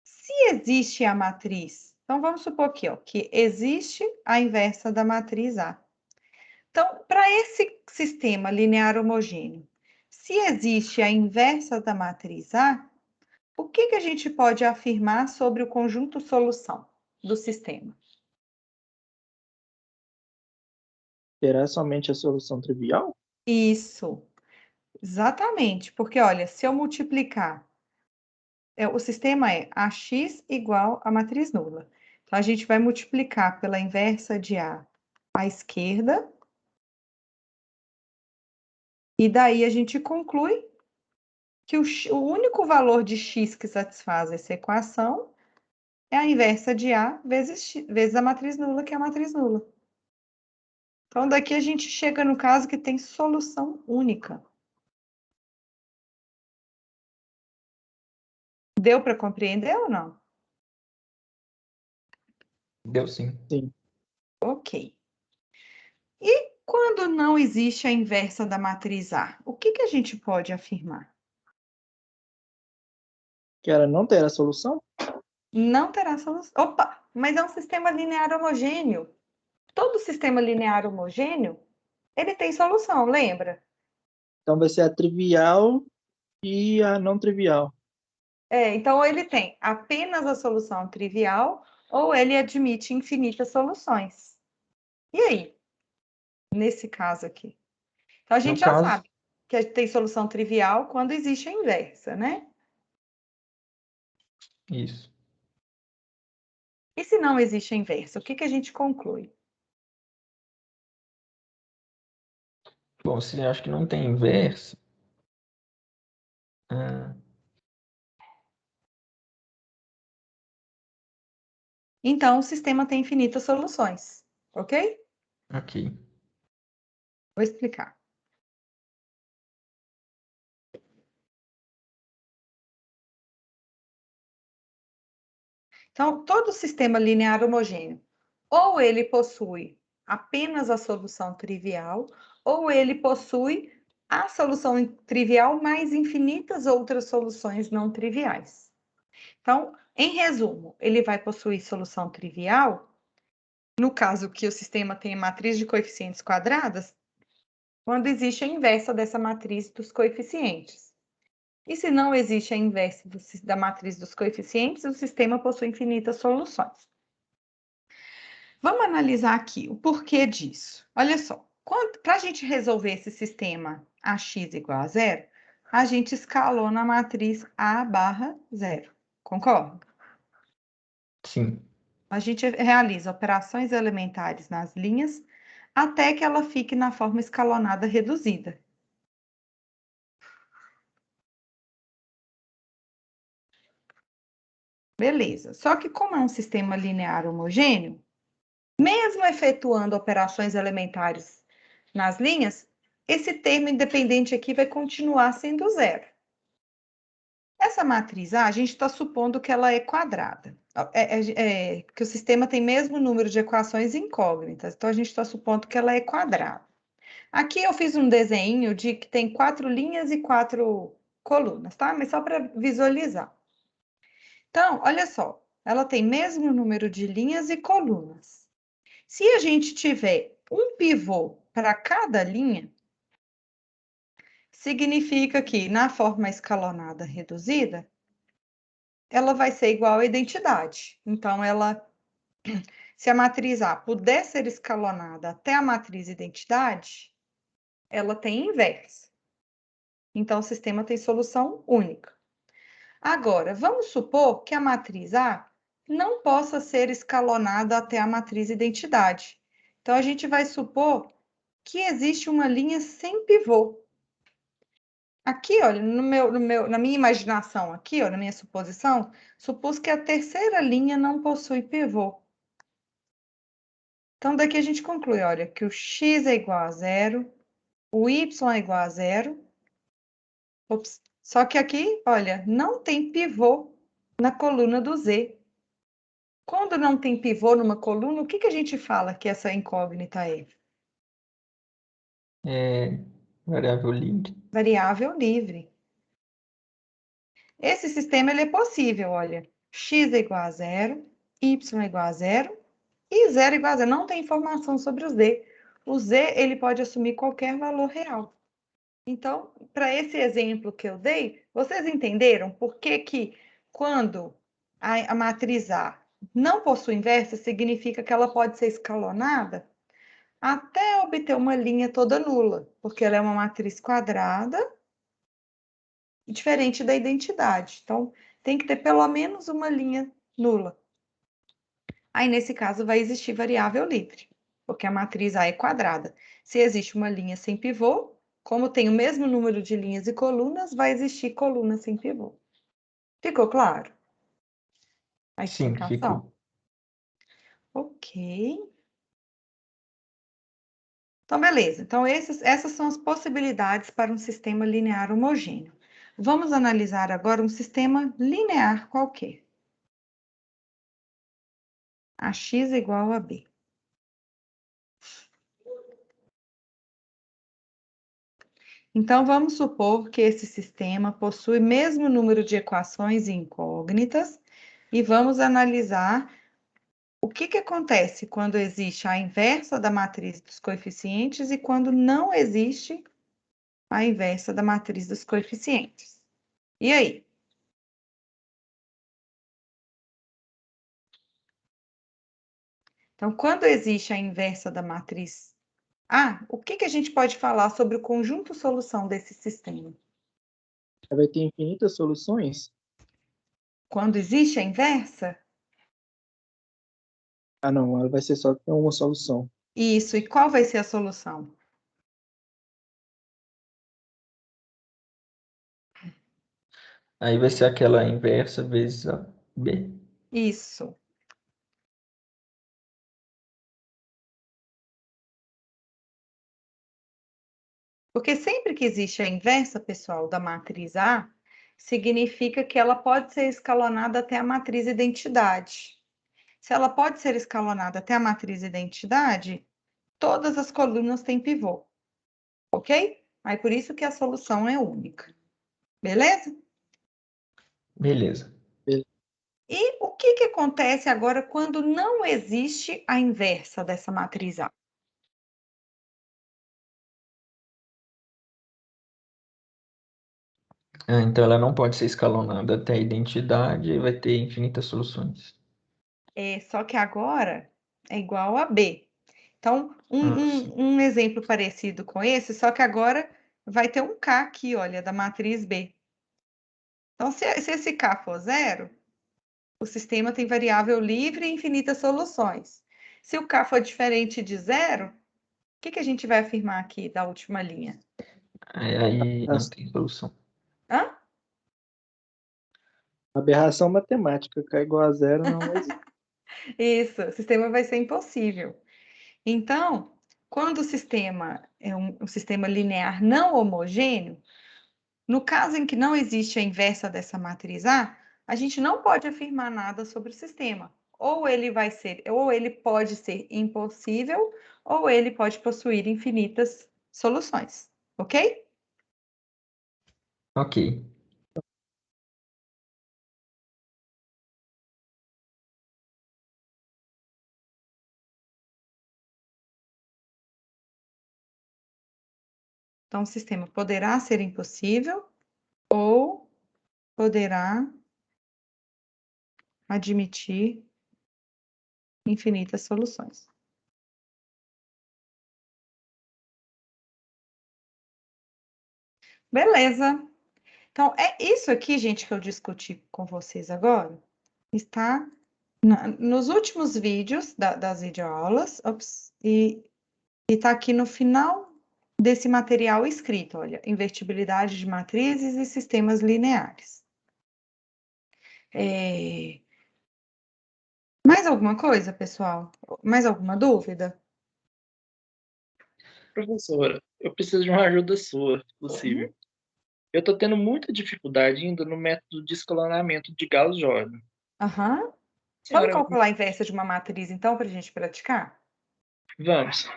Se existe a matriz, então vamos supor aqui, ó, que existe a inversa da matriz A. Então, para esse sistema linear homogêneo, se existe a inversa da matriz A, o que a gente pode afirmar sobre o conjunto solução do sistema? Terá somente a solução trivial? Isso, exatamente, porque olha, se eu multiplicar, o sistema é AX igual a matriz nula. Então, a gente vai multiplicar pela inversa de A à esquerda, e daí a gente conclui que o único valor de x que satisfaz essa equação é a inversa de A vezes a matriz nula, que é a matriz nula. Então, daqui a gente chega no caso que tem solução única. Deu para compreender ou não? Deu sim. Sim. Ok. E quando não existe a inversa da matriz A, o que a gente pode afirmar? Que ela não terá solução? Não terá solução. Opa, mas é um sistema linear homogêneo. Todo sistema linear homogêneo, ele tem solução, lembra? Então vai ser a trivial e a não trivial. Então, ou ele tem apenas a solução trivial, ou ele admite infinitas soluções. E aí? Nesse caso aqui. Então, a gente No já caso, sabe que tem solução trivial quando existe a inversa, né? isso. E se não existe a inversa, o que a gente conclui? Bom, se acho que não tem inverso, Então, o sistema tem infinitas soluções, ok? ok. Vou explicar. Então, todo sistema linear homogêneo, ou ele possui apenas a solução trivial, ou ele possui a solução trivial mais infinitas outras soluções não triviais. Então, Em resumo, ele vai possuir solução trivial, no caso que o sistema tem matriz de coeficientes quadradas, quando existe a inversa dessa matriz dos coeficientes. E se não existe a inversa da matriz dos coeficientes, o sistema possui infinitas soluções. Vamos analisar aqui o porquê disso. Olha só, para a gente resolver esse sistema AX igual a zero, a gente escalou na matriz A barra zero. Concorda? Sim. A gente realiza operações elementares nas linhas até que ela fique na forma escalonada reduzida. Beleza. Só que como é um sistema linear homogêneo, mesmo efetuando operações elementares nas linhas, esse termo independente aqui vai continuar sendo zero. Essa matriz A, a gente está supondo que ela é quadrada. Que o sistema tem mesmo número de equações incógnitas. Então, a gente está supondo que ela é quadrada. Aqui eu fiz um desenho de que tem 4 linhas e 4 colunas, tá? Mas só para visualizar. Então, olha só. Ela tem mesmo número de linhas e colunas. Se a gente tiver um pivô para cada linha, significa que na forma escalonada reduzida, ela vai ser igual à identidade. Então, se a matriz A puder ser escalonada até a matriz identidade, ela tem inversa. Então, o sistema tem solução única. Agora, vamos supor que a matriz A não possa ser escalonada até a matriz identidade. Então, a gente vai supor que existe uma linha sem pivô. Aqui, olha, na minha imaginação, aqui, ó, na minha suposição, supus que a terceira linha não possui pivô. Então, daqui a gente conclui, olha, que o x é igual a zero, o y é igual a zero. Ops. Só que aqui, olha, não tem pivô na coluna do z. Quando não tem pivô numa coluna, o que a gente fala que essa incógnita é? É variável livre. Variável livre. Esse sistema ele é possível, olha. X é igual a zero, y é igual a zero e zero é igual a zero. Não tem informação sobre o z. O z ele pode assumir qualquer valor real. Então, para esse exemplo que eu dei, vocês entenderam por que quando a matriz A não possui inversa, significa que ela pode ser escalonada até obter uma linha toda nula, porque ela é uma matriz quadrada diferente da identidade. Então, tem que ter pelo menos uma linha nula. Aí, nesse caso, vai existir variável livre, porque a matriz A é quadrada. Se existe uma linha sem pivô, como tem o mesmo número de linhas e colunas, vai existir coluna sem pivô. Ficou claro? A Sim, explicação? ficou. Ok. Então, beleza. Então, essas são as possibilidades para um sistema linear homogêneo. Vamos analisar agora um sistema linear qualquer. AX igual a B. Então, vamos supor que esse sistema possui o mesmo número de equações incógnitas e vamos analisar o que acontece quando existe a inversa da matriz dos coeficientes e quando não existe a inversa da matriz dos coeficientes. E aí? Então, quando existe a inversa da matriz A, o que a gente pode falar sobre o conjunto solução desse sistema? Vai ter infinitas soluções? Quando existe a inversa? Ah, não, ela vai ser só uma solução. Isso, e qual vai ser a solução? Aí vai ser aquela inversa vezes a B. Isso. Porque sempre que existe a inversa, pessoal, da matriz A, significa que ela pode ser escalonada até a matriz identidade. Se ela pode ser escalonada até a matriz identidade, todas as colunas têm pivô, ok? Aí por isso que a solução é única. Beleza? Beleza. E o que acontece agora quando não existe a inversa dessa matriz A? Então ela não pode ser escalonada até a identidade e vai ter infinitas soluções. Só que agora é igual a B. Então, Sim. um exemplo parecido com esse, só que agora vai ter um K aqui, olha, da matriz B. Então, se esse K for zero, o sistema tem variável livre e infinitas soluções. Se o K for diferente de zero, o que a gente vai afirmar aqui da última linha? Aí não tem solução. Hã? Aberração matemática, K igual a zero não existe. Isso, o sistema vai ser impossível. Então, quando o sistema é um sistema linear não homogêneo, no caso em que não existe a inversa dessa matriz A gente não pode afirmar nada sobre o sistema. Ou ele pode ser impossível, ou ele pode possuir infinitas soluções, ok? Ok. Então, o sistema poderá ser impossível ou poderá admitir infinitas soluções. Beleza. Então, é isso aqui, gente, que eu discuti com vocês agora. Está nos últimos vídeos das videoaulas. E está aqui no final desse material escrito, olha, invertibilidade de matrizes e sistemas lineares. Mais alguma coisa, pessoal? Mais alguma dúvida? Professora, eu preciso de uma ajuda sua, se possível. Eu estou tendo muita dificuldade ainda no método de escalonamento de Gauss-Jordan. Aham. Vamos Senhora, calcular a inversa de uma matriz, então, para a gente praticar? vamos.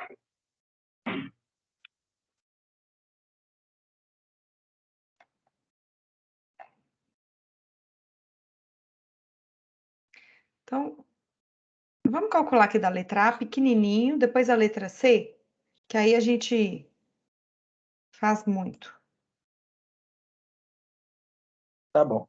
Então, vamos calcular aqui da letra A, pequenininho, depois a letra C, que aí a gente faz muito. Tá bom.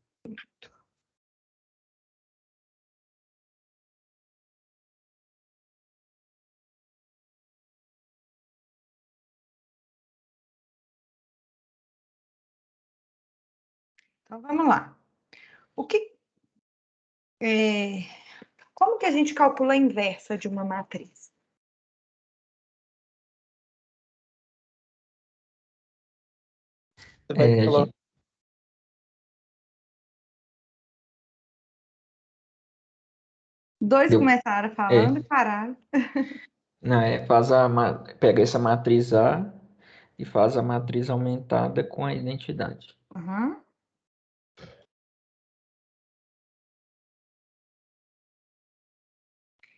Então, vamos lá. Como que a gente calcula a inversa de uma matriz? Você vai A colocar. gente, Dois deu, começaram falando e é, pararam. não, pega essa matriz A e faz a matriz aumentada com a identidade. Uhum.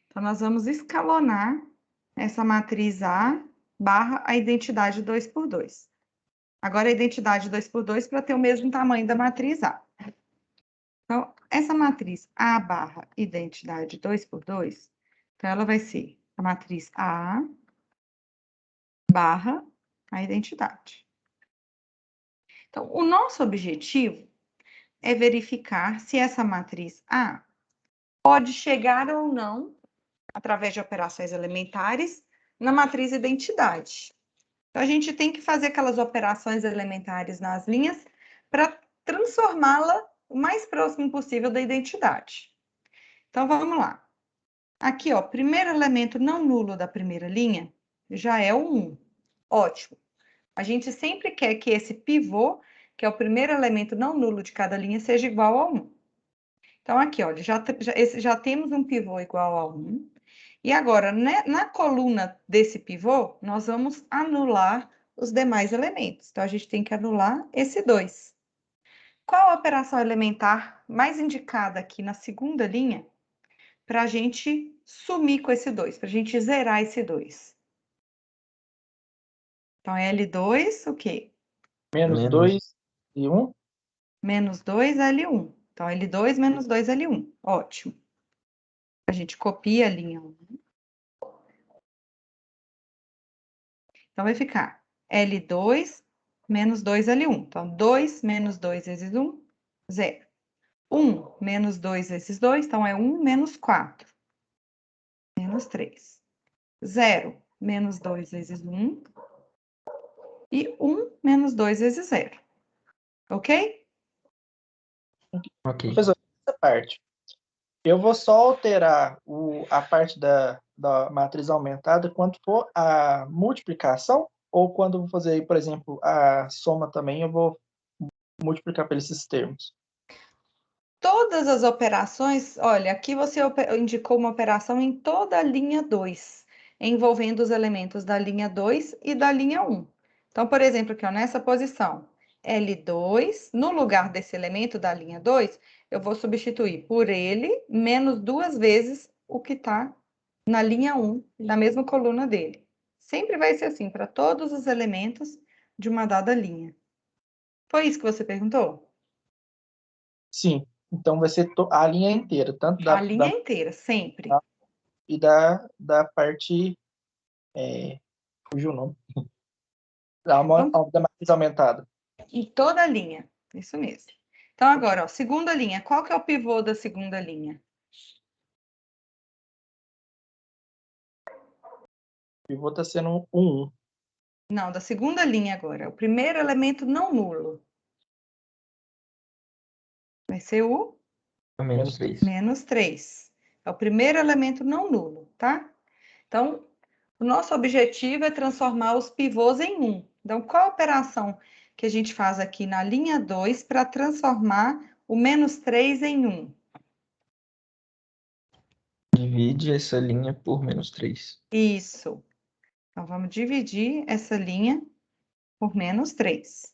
Então, nós vamos escalonar essa matriz A barra a identidade 2 por 2. Agora, a identidade 2 por 2 para ter o mesmo tamanho da matriz A. Então, essa matriz A barra identidade 2 por 2, então ela vai ser a matriz A barra a identidade. Então, o nosso objetivo é verificar se essa matriz A pode chegar ou não, através de operações elementares, na matriz identidade. Então, a gente tem que fazer aquelas operações elementares nas linhas para transformá-la o mais próximo possível da identidade. Então, vamos lá. Aqui, ó, primeiro elemento não nulo da primeira linha já é o 1. Ótimo. A gente sempre quer que esse pivô, que é o primeiro elemento não nulo de cada linha, seja igual a 1. Então, aqui, olha, já temos um pivô igual a 1. E agora, né, na coluna desse pivô, nós vamos anular os demais elementos. Então, a gente tem que anular esse 2. Qual a operação elementar mais indicada aqui na segunda linha para a gente sumir com esse 2, para a gente zerar esse 2? Então, L2, o quê? Menos Menos 2 e 1. Menos 2, L1. Então, L2 menos 2L1. Ótimo. A gente copia a linha 1. Então, vai ficar L2 menos 2L1. Então, 2 menos 2 vezes 1, 0. 1 menos 2 vezes 2, então é 1 menos 4. Menos 3. 0 menos 2 vezes 1. E 1 menos 2 vezes 0. Ok? Ok. Professor, essa parte. Eu vou só alterar a parte da matriz aumentada quando for a multiplicação, ou quando eu vou fazer, por exemplo, a soma também, eu vou multiplicar por esses termos. Todas as operações, olha, aqui você indicou uma operação em toda a linha 2, envolvendo os elementos da linha 2 e da linha 1. Então, por exemplo, aqui, ó, nessa posição, L2, no lugar desse elemento da linha 2, eu vou substituir por ele menos 2 vezes o que está na linha 1, na mesma coluna dele. Sempre vai ser assim, para todos os elementos de uma dada linha. Foi isso que você perguntou? Sim, então vai ser a linha inteira, tanto A linha inteira, sempre. e da parte, fugiu o nome, da matriz aumentada. Em toda a linha, isso mesmo. Então, agora, ó, segunda linha. Qual que é o pivô da segunda linha? O pivô está sendo 1. Não, da segunda linha agora. O primeiro elemento não nulo. Vai ser o Menos 3. menos 3. É o primeiro elemento não nulo, tá? Então, o nosso objetivo é transformar os pivôs em 1. Então, qual a operação que a gente faz aqui na linha 2 para transformar o menos 3 em 1? Divide essa linha por menos 3. Isso. Então, vamos dividir essa linha por menos 3.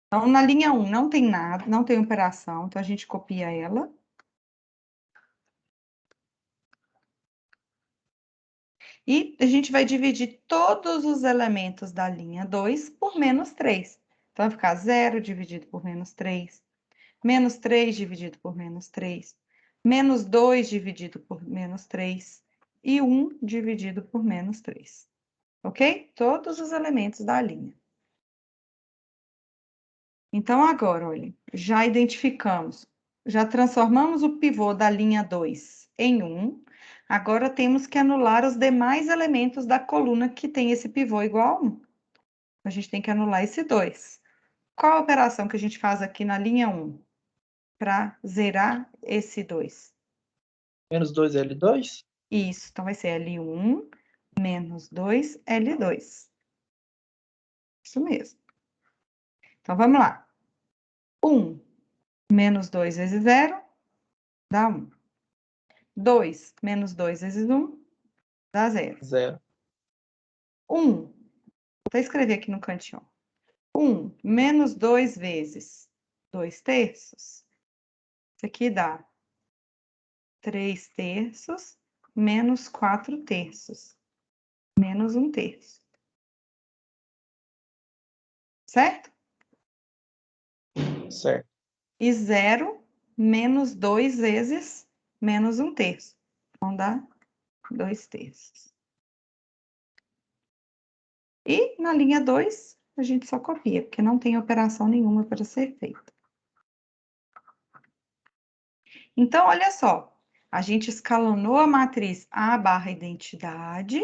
Então, na linha 1 não tem nada, não tem operação, então a gente copia ela. E a gente vai dividir todos os elementos da linha 2 por menos 3. Então, vai ficar 0 dividido por menos 3, menos 3 dividido por menos 3, menos 2 dividido por menos 3 e 1 dividido por menos 3. Ok? Todos os elementos da linha. Então, agora, olha, já identificamos, já transformamos o pivô da linha 2 em 1. Agora, temos que anular os demais elementos da coluna que tem esse pivô igual a 1. A gente tem que anular esse 2. Qual a operação que a gente faz aqui na linha 1 para zerar esse 2? Menos 2L2? Isso, então vai ser L1 menos 2L2. Isso mesmo. Então, vamos lá. 1 menos 2 vezes 0 dá 1. 2 menos 2 vezes 1 dá 0. 0. 1, vou até escrever aqui no cantinho. 1 menos 2 vezes 2 terços. Isso aqui dá 3 terços menos 4 terços. Menos 1 terço. Certo? Certo. E 0 menos 2 vezes menos 1 terço. Então, dá 2 terços. E na linha 2, a gente só copia, porque não tem operação nenhuma para ser feita. Então, olha só. A gente escalonou a matriz A barra identidade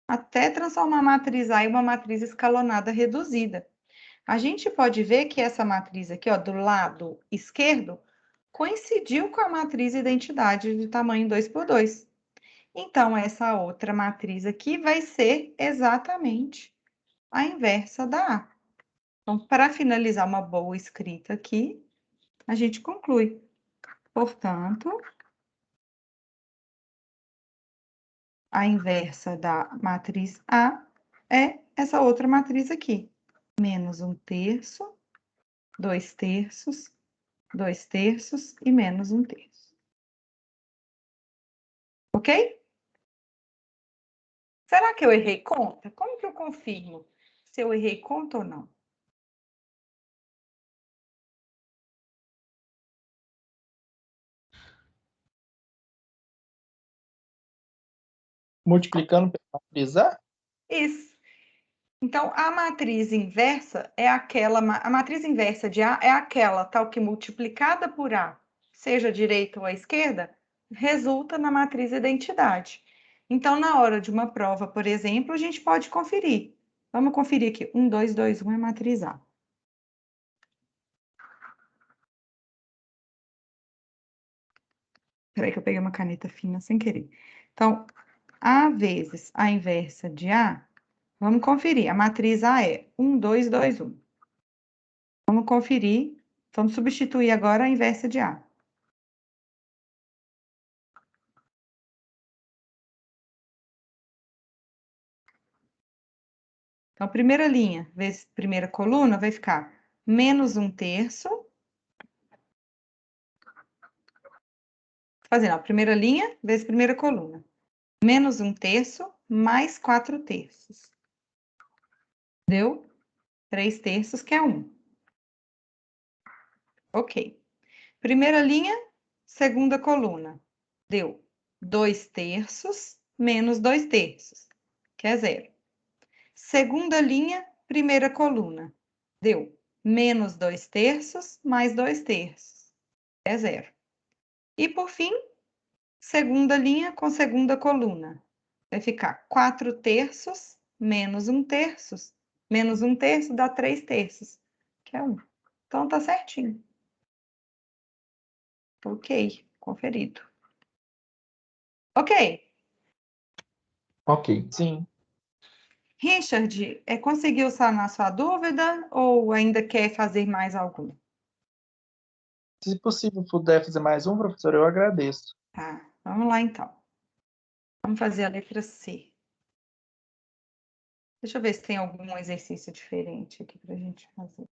até transformar a matriz A em uma matriz escalonada reduzida. A gente pode ver que essa matriz aqui, ó, do lado esquerdo, coincidiu com a matriz identidade de tamanho 2 por 2. Então, essa outra matriz aqui vai ser exatamente a inversa da A. Então, para finalizar uma boa escrita aqui, a gente conclui. Portanto, a inversa da matriz A é essa outra matriz aqui. Menos 1 terço, 2 terços, 2 terços e menos 1 terço. Ok? Será que eu errei conta? Como que eu confirmo se eu errei conta ou não? multiplicando pela matriz A? Isso. Então, a matriz inversa é aquela, a matriz inversa de A é aquela tal que multiplicada por A, seja à direita ou à esquerda, resulta na matriz identidade. Então, na hora de uma prova, por exemplo, a gente pode conferir. Vamos conferir aqui. 1, 2, 2, 1 é matriz A. Espera aí que eu peguei uma caneta fina sem querer. Então, A vezes a inversa de A, vamos conferir. A matriz A é 1, 2, 2, 1. Vamos conferir. Vamos substituir agora a inversa de A. Então, primeira linha vezes primeira coluna vai ficar menos 1/3. Fazendo, a primeira linha vezes primeira coluna. Menos 1/3 mais 4/3. Deu 3/3, que é 1. Ok. Primeira linha, segunda coluna. Deu 2/3 menos 2/3, que é 0. Segunda linha, primeira coluna. Deu menos 2/3 mais 2/3, é 0. E, por fim, segunda linha com segunda coluna. Vai ficar 4/3 menos 1/3. Menos 1/3 dá 3/3, que é 1. Então, tá certinho. Ok, conferido. Ok. Ok. Sim. Richard, conseguiu sanar sua dúvida ou ainda quer fazer mais algum? Se possível puder fazer mais um, professor, eu agradeço. Tá, vamos lá então. Vamos fazer a letra C. Deixa eu ver se tem algum exercício diferente aqui para a gente fazer.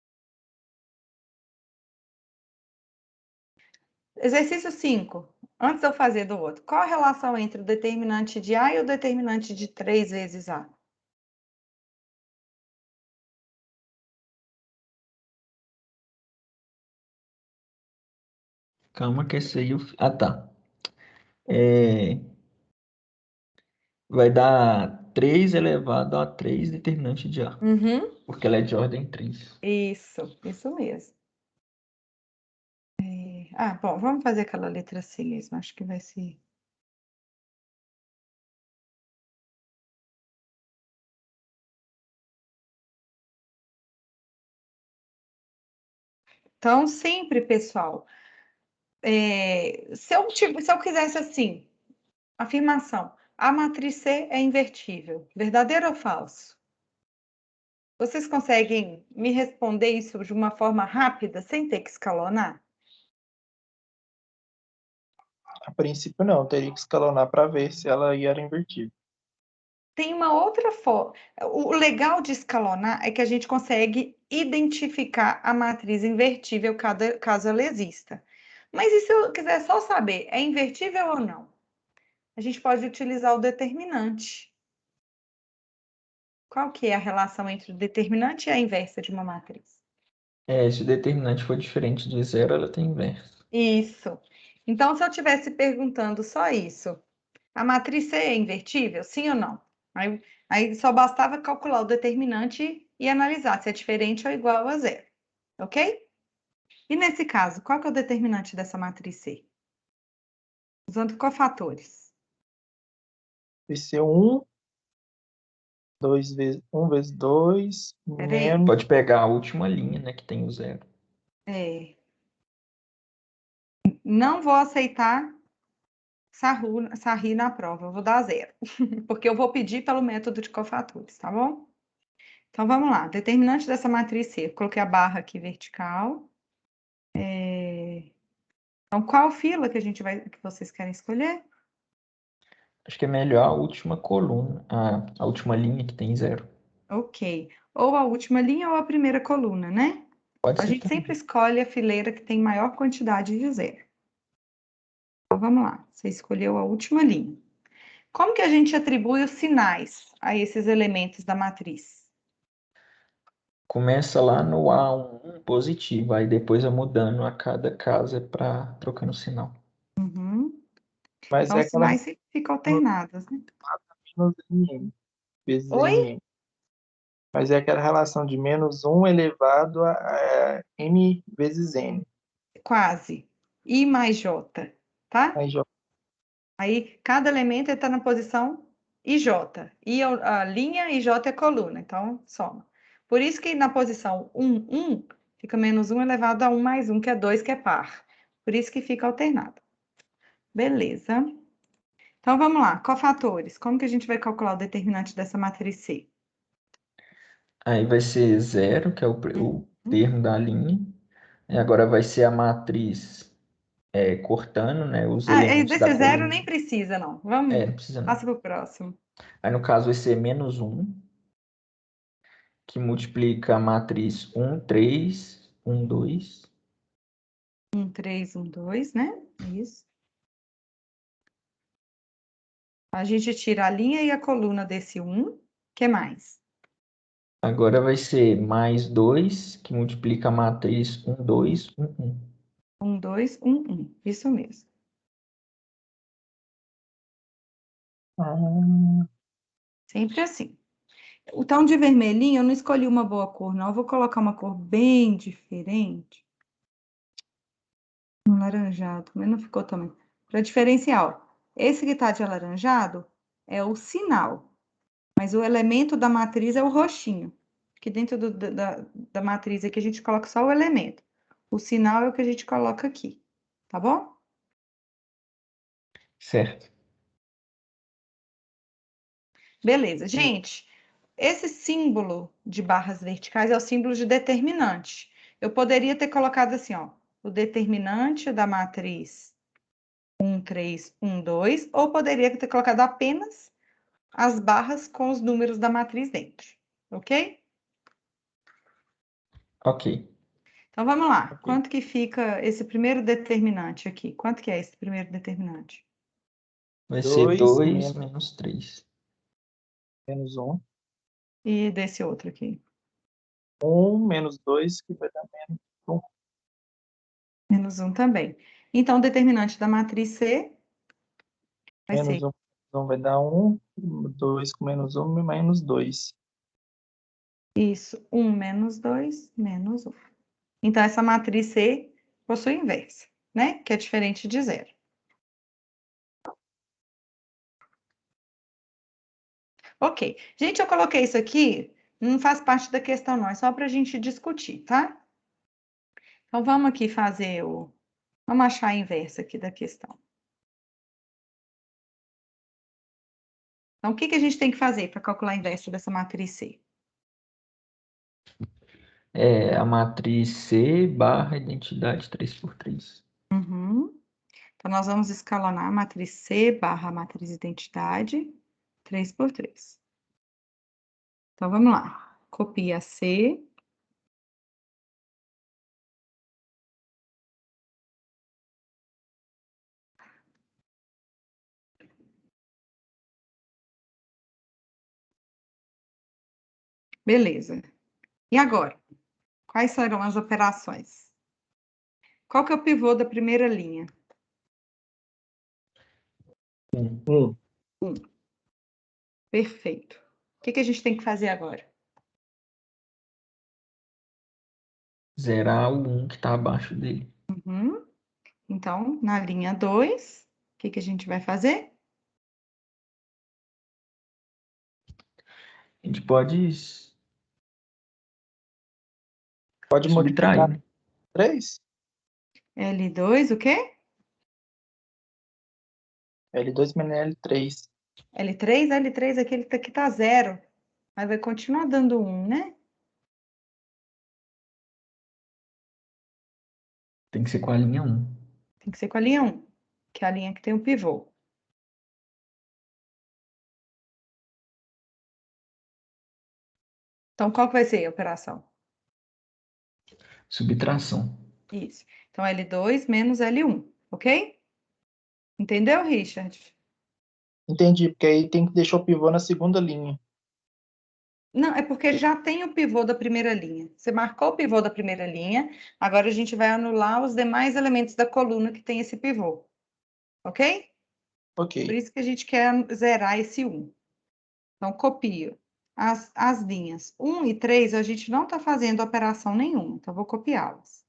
Exercício 5. Antes de eu fazer do outro, qual a relação entre o determinante de A e o determinante de 3 vezes A? Calma que esse aí... Ah, tá. Vai dar 3 elevado a 3 determinante de A. Uhum. Porque ela é de ordem 3. Isso mesmo. Bom, vamos fazer aquela letra C mesmo, acho que vai ser... Então, sempre, pessoal, se eu quisesse assim, afirmação, a matriz C é invertível, verdadeiro ou falso? Vocês conseguem me responder isso de uma forma rápida, sem ter que escalonar? A princípio, não. Eu teria que escalonar para ver se ela era invertida. Tem uma outra forma. O legal de escalonar é que a gente consegue identificar a matriz invertível caso ela exista. Mas e se eu quiser só saber, é invertível ou não? A gente pode utilizar o determinante. Qual que é a relação entre o determinante e a inversa de uma matriz? Se o determinante for diferente de 0, ela tem inverso. Isso. Então, se eu estivesse perguntando só isso, a matriz C é invertível? Sim ou não? Aí só bastava calcular o determinante e analisar se é diferente ou igual a 0. Ok? E nesse caso, qual que é o determinante dessa matriz C? Usando cofatores. Vai ser 1, 1 vezes 2, Peraí. menos... Pode pegar a última linha, né, que tem o 0. Não vou aceitar sarri na prova, eu vou dar 0. Porque eu vou pedir pelo método de cofatores, tá bom? Então, vamos lá. Determinante dessa matriz C. Eu coloquei a barra aqui vertical. Então, qual fila que que vocês querem escolher? Acho que é melhor a última coluna, a última linha que tem 0. Ok. Ou a última linha ou a primeira coluna, né? Pode A ser gente também. sempre escolhe a fileira que tem maior quantidade de 0. Então, vamos lá. Você escolheu a última linha. Como que a gente atribui os sinais a esses elementos da matriz? Começa lá no A1 positivo, aí depois vai mudando a cada casa para trocando o sinal. Mas Então, é os aquela... sinais ficam alternados, né? menos N vezes Oi? N. Mas é aquela relação de menos 1 elevado a M vezes N. Quase. I mais J, tá? Aí, J. Aí, cada elemento está na posição IJ. I é a linha e J é a coluna. Então, soma. Por isso que na posição 1, 1, fica menos 1 elevado a 1 mais 1, que é 2, que é par. Por isso que fica alternado. Beleza. Então, vamos lá. Cofatores. Como que a gente vai calcular o determinante dessa matriz C? Aí vai ser 0, que é o termo da linha. E agora vai ser a matriz cortando, né, os Ah, elementos da desse zero nem coluna. precisa, não. Vamos, Não precisa não. passa para o próximo. Aí no caso vai ser menos 1, que multiplica a matriz 1, 3, 1, 2. 1, 3, 1, 2, né? Isso. A gente tira a linha e a coluna desse 1. O que mais? Agora vai ser mais 2, que multiplica a matriz 1, 2, 1, 1. 1, 2, 1, 1. Isso mesmo. Ah, Sempre assim. O tom de vermelhinho, eu não escolhi uma boa cor, não. Eu vou colocar uma cor bem diferente. Um alaranjado, mas não ficou também. Para diferenciar, ó. Esse que está de alaranjado é o sinal, mas o elemento da matriz é o roxinho. Aqui dentro da matriz aqui a gente coloca só o elemento. O sinal é o que a gente coloca aqui, tá bom? Certo. Beleza, gente. Esse símbolo de barras verticais é o símbolo de determinante. Eu poderia ter colocado assim, ó, o determinante da matriz 1, 3, 1, 2, ou poderia ter colocado apenas as barras com os números da matriz dentro, ok? Ok. Então, vamos lá. ok. Quanto que fica esse primeiro determinante aqui? Quanto que é esse primeiro determinante? Vai ser 2 2 menos 3. menos 1. E desse outro aqui? 1 menos 2, que vai dar menos 1. Menos 1 também. Então, o determinante da matriz C vai Menos ser 1 vai dar 1. 2 com menos 1, menos 2. isso, 1 menos 2, menos 1. Então, essa matriz C possui inversa, né? Que é diferente de zero. Ok. Gente, eu coloquei isso aqui, não faz parte da questão, não. É só para a gente discutir, tá? Então, vamos aqui fazer o... Vamos achar a inversa aqui da questão. Então, o que que a gente tem que fazer para calcular a inversa dessa matriz C? É a matriz C barra identidade 3x3. Uhum. Então, nós vamos escalonar a matriz C barra a matriz identidade 3 por 3. Então, vamos lá. Copia C. Beleza. E agora? Quais serão as operações? Qual que é o pivô da primeira linha? 1. 1. Perfeito. O que que a gente tem que fazer agora? Zerar o 1 que está abaixo dele. Uhum. Então, na linha 2, o que que a gente vai fazer? A gente pode Pode subtrair, multiplicar né? 3? L2, o quê? L2 menos L3. L3, L3, aquele aqui tá 0. Mas vai continuar dando 1, né? Tem que ser com a linha 1. Tem que ser com a linha 1, que é a linha que tem o pivô. Então, qual que vai ser a operação? Subtração. Isso. Então, L2 menos L1, ok? Entendeu, Richard? Entendi, porque aí tem que deixar o pivô na segunda linha. Não, é porque já tem o pivô da primeira linha. Você marcou o pivô da primeira linha, agora a gente vai anular os demais elementos da coluna que tem esse pivô, ok? Por Ok. isso que a gente quer zerar esse 1. Então, copio as linhas 1 e 3, a gente não está fazendo operação nenhuma, então, vou copiá-las.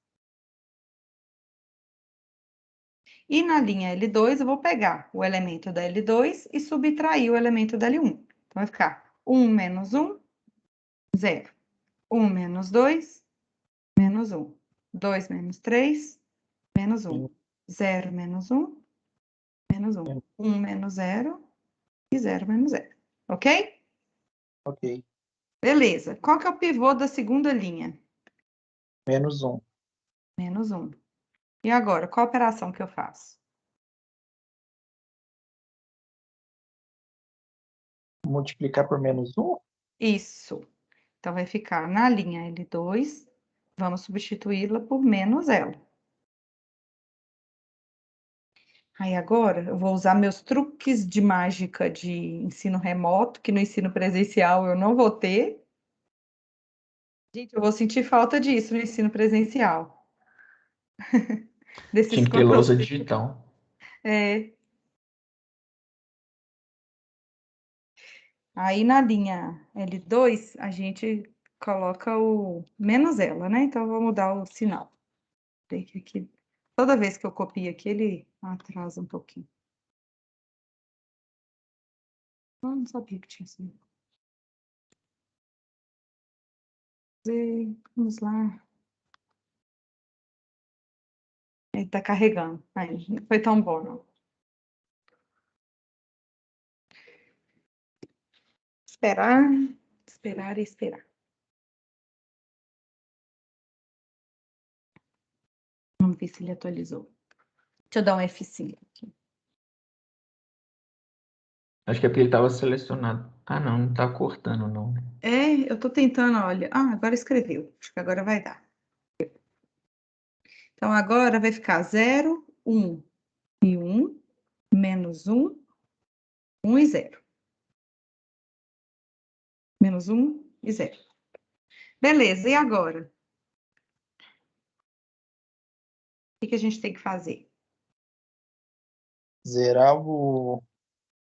E na linha L2, eu vou pegar o elemento da L2 e subtrair o elemento da L1. Então, vai ficar 1 menos 1, 0. 1 menos 2, menos 1. 2 menos 3, menos 1. 0 menos 1, menos 1. 1 menos 0 e 0 menos 0. Ok? Ok. Beleza. Qual que é o pivô da segunda linha? Menos 1. Menos 1. E agora, qual a operação que eu faço? Multiplicar por menos 1? Isso. Então, vai ficar na linha L2, vamos substituí-la por menos ela. Aí, agora, eu vou usar meus truques de mágica de ensino remoto, que no ensino presencial eu não vou ter. Gente, eu vou sentir falta disso no ensino presencial. Desses Tinha que ter lousa controles. digital. É. Aí, na linha L2, a gente coloca o menos ela, né? Então, eu vou mudar o sinal. Aqui, toda vez que eu copio aqui, ele atrasa um pouquinho. Eu não sabia que tinha assim. Vamos lá. Ele tá carregando. Aí, não foi tão bom, não. Esperar, esperar e esperar. Vamos ver se ele atualizou. Deixa eu dar um F5 aqui. Acho que é porque ele estava selecionado. Ah, não, não tá cortando, não. É, eu tô tentando, olha. Ah, agora escreveu. Acho que agora vai dar. Então, agora vai ficar 0, 1 e 1, menos 1, 1 e 0. Menos 1 e 0. Beleza, e agora? O que a gente tem que fazer? Zerar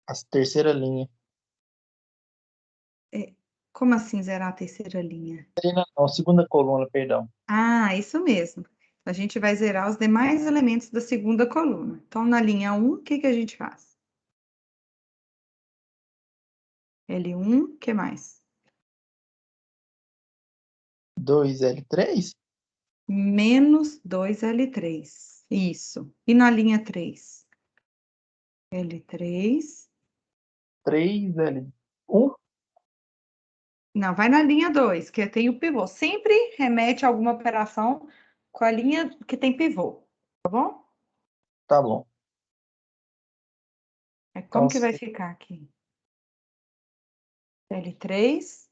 a terceira linha. Como assim zerar a terceira linha? Não, segunda coluna, perdão. Ah, isso mesmo. A gente vai zerar os demais elementos da segunda coluna. Então, na linha 1, o que a gente faz? L1, o que mais? 2L3? Menos 2L3. Isso. E na linha 3? L3. 3L1? Não, vai na linha 2, que tem o pivô. Sempre remete a alguma operação com a linha que tem pivô, tá bom? Tá bom. Como Então, que vai ficar aqui? L3.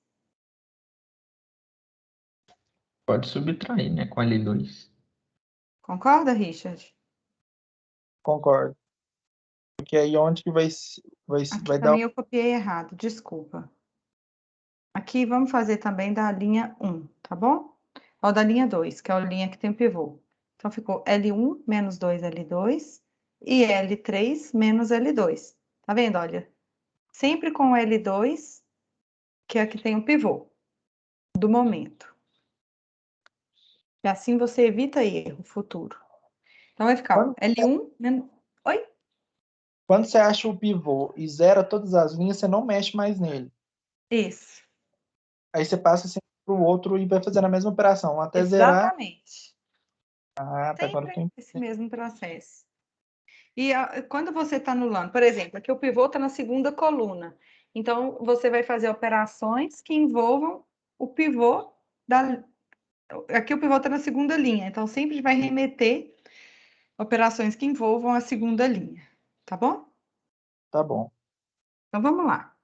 Pode subtrair, né? Com L2. Concorda, Richard? concordo. Porque aí onde que Aqui vai dar também eu copiei errado, desculpa. Aqui vamos fazer também da linha 1, tá bom? Ou da linha 2, que é a linha que tem pivô. Então, ficou L1 menos 2L2 e L3 menos L2. Tá vendo? Olha, sempre com L2, que é a que tem o pivô do momento. E assim você evita erro futuro. Então, vai ficar L1 menos... Oi? Quando você acha o pivô e zera todas as linhas, você não mexe mais nele. Isso. Aí você passa sempre para o outro e vai fazendo a mesma operação até zerar. Exatamente. Ah, tá, agora eu tô Sempre esse entendendo. mesmo processo. E quando você está anulando, por exemplo, aqui o pivô está na segunda coluna. Então, você vai fazer operações que envolvam o pivô da. Aqui o pivô está na segunda linha, então sempre vai remeter operações que envolvam a segunda linha. Tá bom? Tá bom. Então, vamos lá.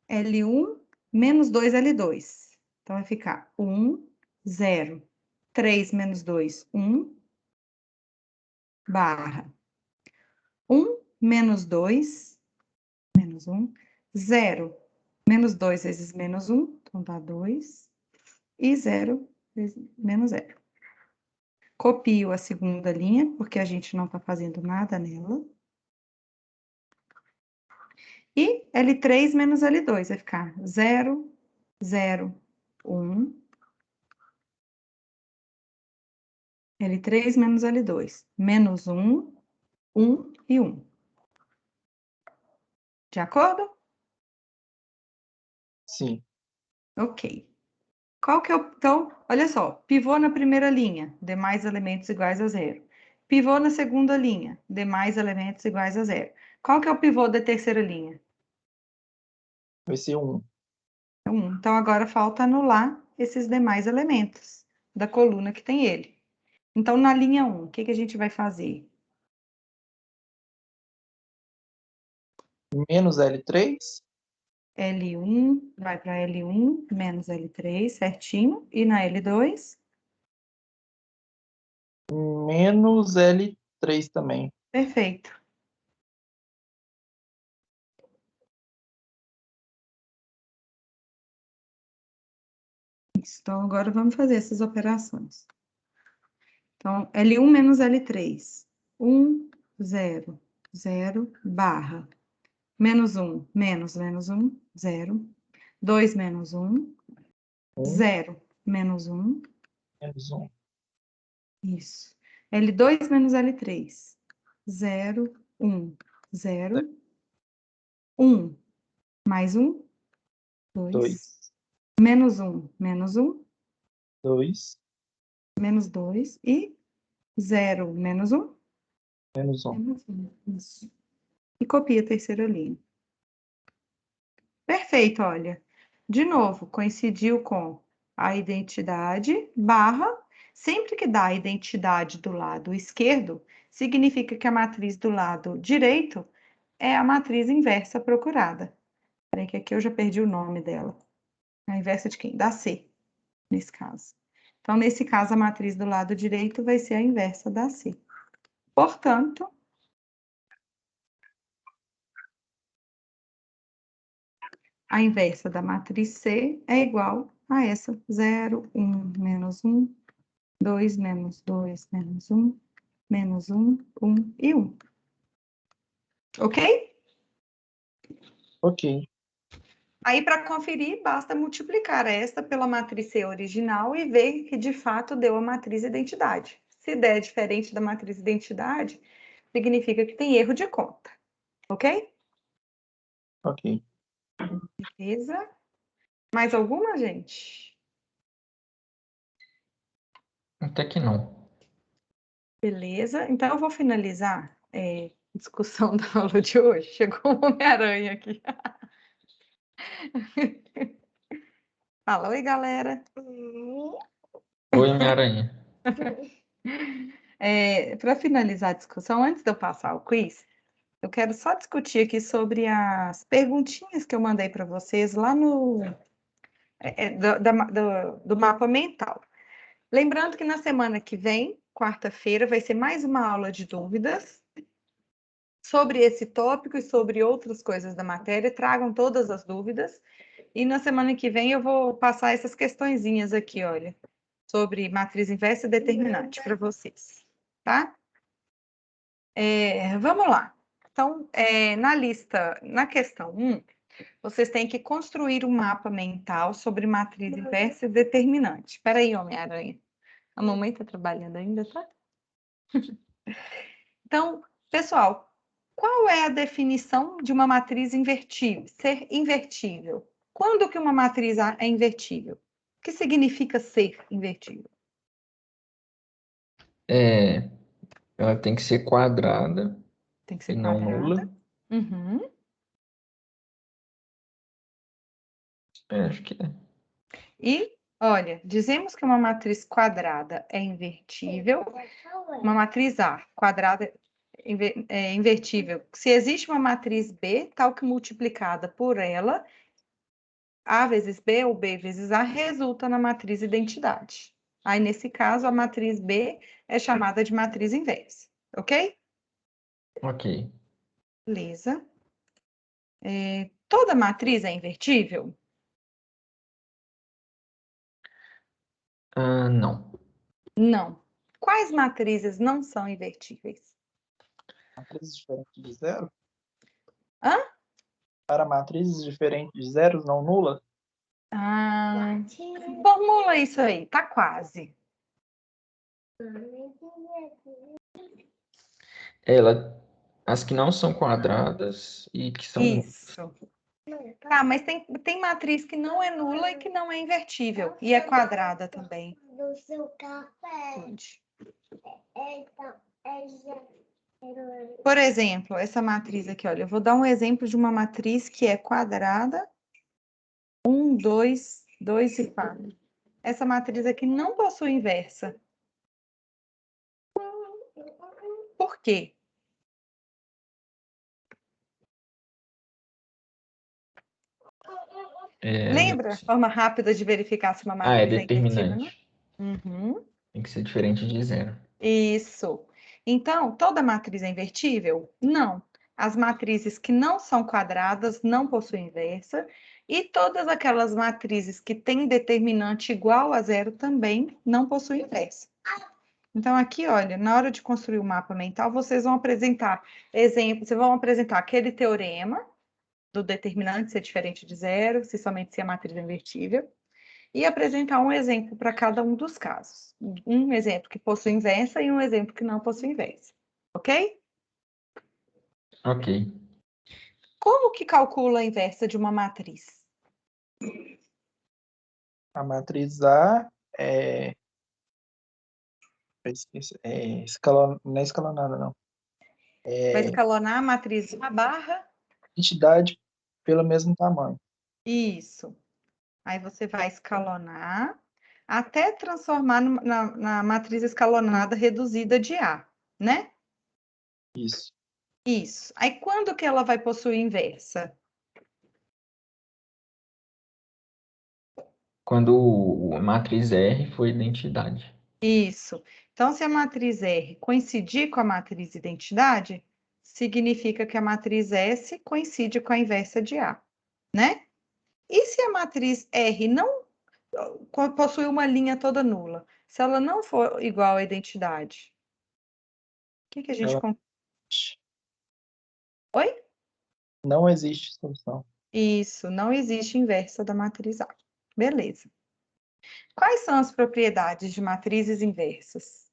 L1 menos 2L2. Então, vai ficar 1, 0. 3 menos 2, 1. Barra. 1 menos 2. Menos 1. 0. Menos 2 vezes menos 1. Então, dá 2. E 0 vezes menos 0. Copio a segunda linha, porque a gente não está fazendo nada nela. E L3 menos L2 vai ficar 0, 0, 1. L3 menos L2. Menos 1, 1 e 1. De acordo? Sim. Ok. Qual que é o... Então, olha só. Pivô na primeira linha, demais elementos iguais a 0. Pivô na segunda linha, demais elementos iguais a 0. Qual que é o pivô da terceira linha? Vai ser 1. É 1. Então, agora falta anular esses demais elementos da coluna que tem ele. Então, na linha 1, o que que a gente vai fazer? Menos L3. L1 vai para L1 menos L3, certinho. E na L2? Menos L3 também. Perfeito. Então, agora vamos fazer essas operações. Então, L1 menos L3. 1, 0, 0, barra. Menos 1, menos 1, 0. 2 menos 1, 1, 0, menos 1. menos 1. Isso. L2 menos L3. 0, 1, 0. 1 mais 1, 2. 2. Menos 1, menos 1. 2. Menos 2. E 0 menos 1. Menos 1. Menos 1. Isso. E copia a terceira linha. Perfeito, olha. De novo, coincidiu com a identidade barra. Sempre que dá a identidade do lado esquerdo, significa que a matriz do lado direito é a matriz inversa procurada. Peraí que aqui eu já perdi o nome dela. A inversa de quem? Da C, nesse caso. Então, nesse caso, a matriz do lado direito vai ser a inversa da C. Portanto, a inversa da matriz C é igual a essa. 0, 1, menos 1, 2, menos 2, menos 1, menos 1, 1 e 1. Ok? Ok. Aí, para conferir, basta multiplicar esta pela matriz C original e ver que, de fato, deu a matriz identidade. Se der diferente da matriz identidade, significa que tem erro de conta. Ok? Ok. Beleza? Mais alguma, gente? Até que não. Beleza. Então, eu vou finalizar a discussão da aula de hoje. Chegou um Homem-Aranha aqui. Fala, oi, galera. Oi, Minha-Aranha. Para finalizar a discussão, antes de eu passar o quiz, eu quero só discutir aqui sobre as perguntinhas que eu mandei para vocês lá no do mapa mental. Lembrando que na semana que vem, quarta-feira, vai ser mais uma aula de dúvidas sobre esse tópico e sobre outras coisas da matéria. Tragam todas as dúvidas. E na semana que vem eu vou passar essas questõezinhas aqui, olha, sobre matriz inversa e determinante para vocês, tá? Vamos lá. Então, na lista, na questão 1, vocês têm que construir um mapa mental sobre matriz inversa e determinante. Espera aí, Homem-Aranha. A mamãe está trabalhando ainda, tá? Então, pessoal, qual é a definição de uma matriz invertível? Ser invertível. Quando que uma matriz é invertível? O que significa ser invertível? Ela tem que ser quadrada Tem que e ser não quadrada. nula. Uhum. Acho que é. E, olha, dizemos que uma matriz quadrada é invertível. Uma matriz A quadrada é invertível. Se existe uma matriz B, tal que multiplicada por ela, A vezes B ou B vezes A resulta na matriz identidade. Aí, nesse caso, a matriz B é chamada de matriz inversa, ok? Ok. Beleza. Toda matriz é invertível? Não. Não. Quais matrizes não são invertíveis? Matrizes diferentes de zero? Hã? para matrizes diferentes de zeros não nulas? Ah, formula isso aí, tá quase. As que não são quadradas e que são nulas. Isso. Tá, mas tem matriz que não é nula e que não é invertível. E é quadrada também. Do seu café. Por exemplo, essa matriz aqui, olha, eu vou dar um exemplo de uma matriz que é quadrada, 1, 2, 2 e 4. Essa matriz aqui não possui inversa. Por quê? Lembra a forma rápida de verificar se uma matriz é invertível, né? determinante. Uhum. Tem que ser diferente de zero. Isso. Então, toda matriz é invertível? Não. As matrizes que não são quadradas não possuem inversa, e todas aquelas matrizes que têm determinante igual a zero também não possuem inversa. Então, aqui, olha, na hora de construir o mapa mental, vocês vão apresentar exemplos, vocês vão apresentar aquele teorema do determinante ser diferente de zero, somente se a matriz é invertível, e apresentar um exemplo para cada um dos casos. Um exemplo que possui inversa e um exemplo que não possui inversa. Ok? Ok. Como que calcula a inversa de uma matriz? A matriz A não é escalonada, não. Vai escalonar a matriz A barra? Entidade pelo mesmo tamanho. Isso. Aí você vai escalonar até transformar na matriz escalonada reduzida de A, né? Isso. Isso. Aí quando que ela vai possuir inversa? Quando a matriz R for identidade. Isso. Então, se a matriz R coincidir com a matriz identidade, significa que a matriz S coincide com a inversa de A, né? E se a matriz R não possui uma linha toda nula? Se ela não for igual à identidade, o que a gente... Ela Oi? não existe solução. Isso, não existe inversa da matriz A. Beleza. Quais são as propriedades de matrizes inversas?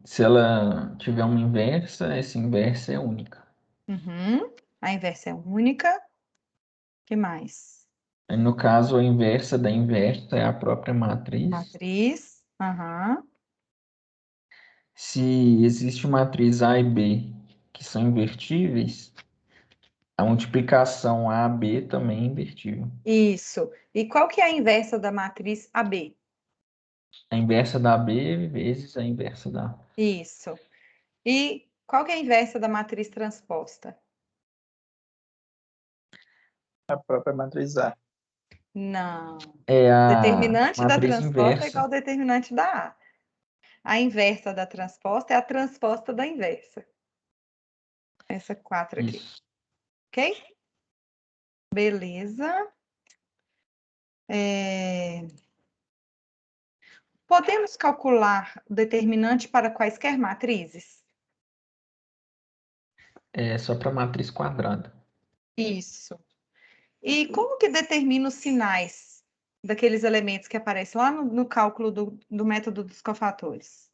Se ela tiver uma inversa, essa inversa é única. Uhum. A inversa é única. O que mais? No caso, a inversa da inversa é a própria matriz. Matriz. Aham. Se existe uma matriz A e B que são invertíveis, a multiplicação AB também é invertível. Isso. E qual que é a inversa da matriz AB? A inversa da AB vezes a inversa da A. Isso. E qual que é a inversa da matriz transposta? A própria matriz A. Não. É a Determinante da matriz transposta é igual inversa. ao determinante da A. A inversa da transposta é a transposta da inversa. Essa 4 aqui. Isso. Ok? Beleza. Podemos calcular o determinante para quaisquer matrizes? É só para matriz quadrada. Isso. E como que determina os sinais daqueles elementos que aparecem lá no cálculo do método dos cofatores?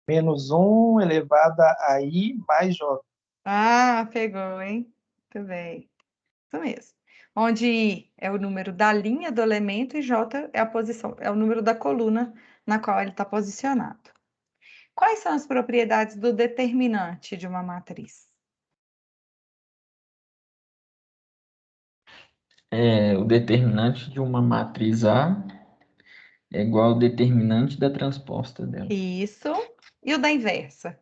Menos 1 elevado a I mais J. Ah, pegou, hein? Muito bem. Isso mesmo. Onde I é o número da linha do elemento e J é a posição, é o número da coluna na qual ele está posicionado. Quais são as propriedades do determinante de uma matriz? O determinante de uma matriz A é igual ao determinante da transposta dela. Isso. E o da inversa?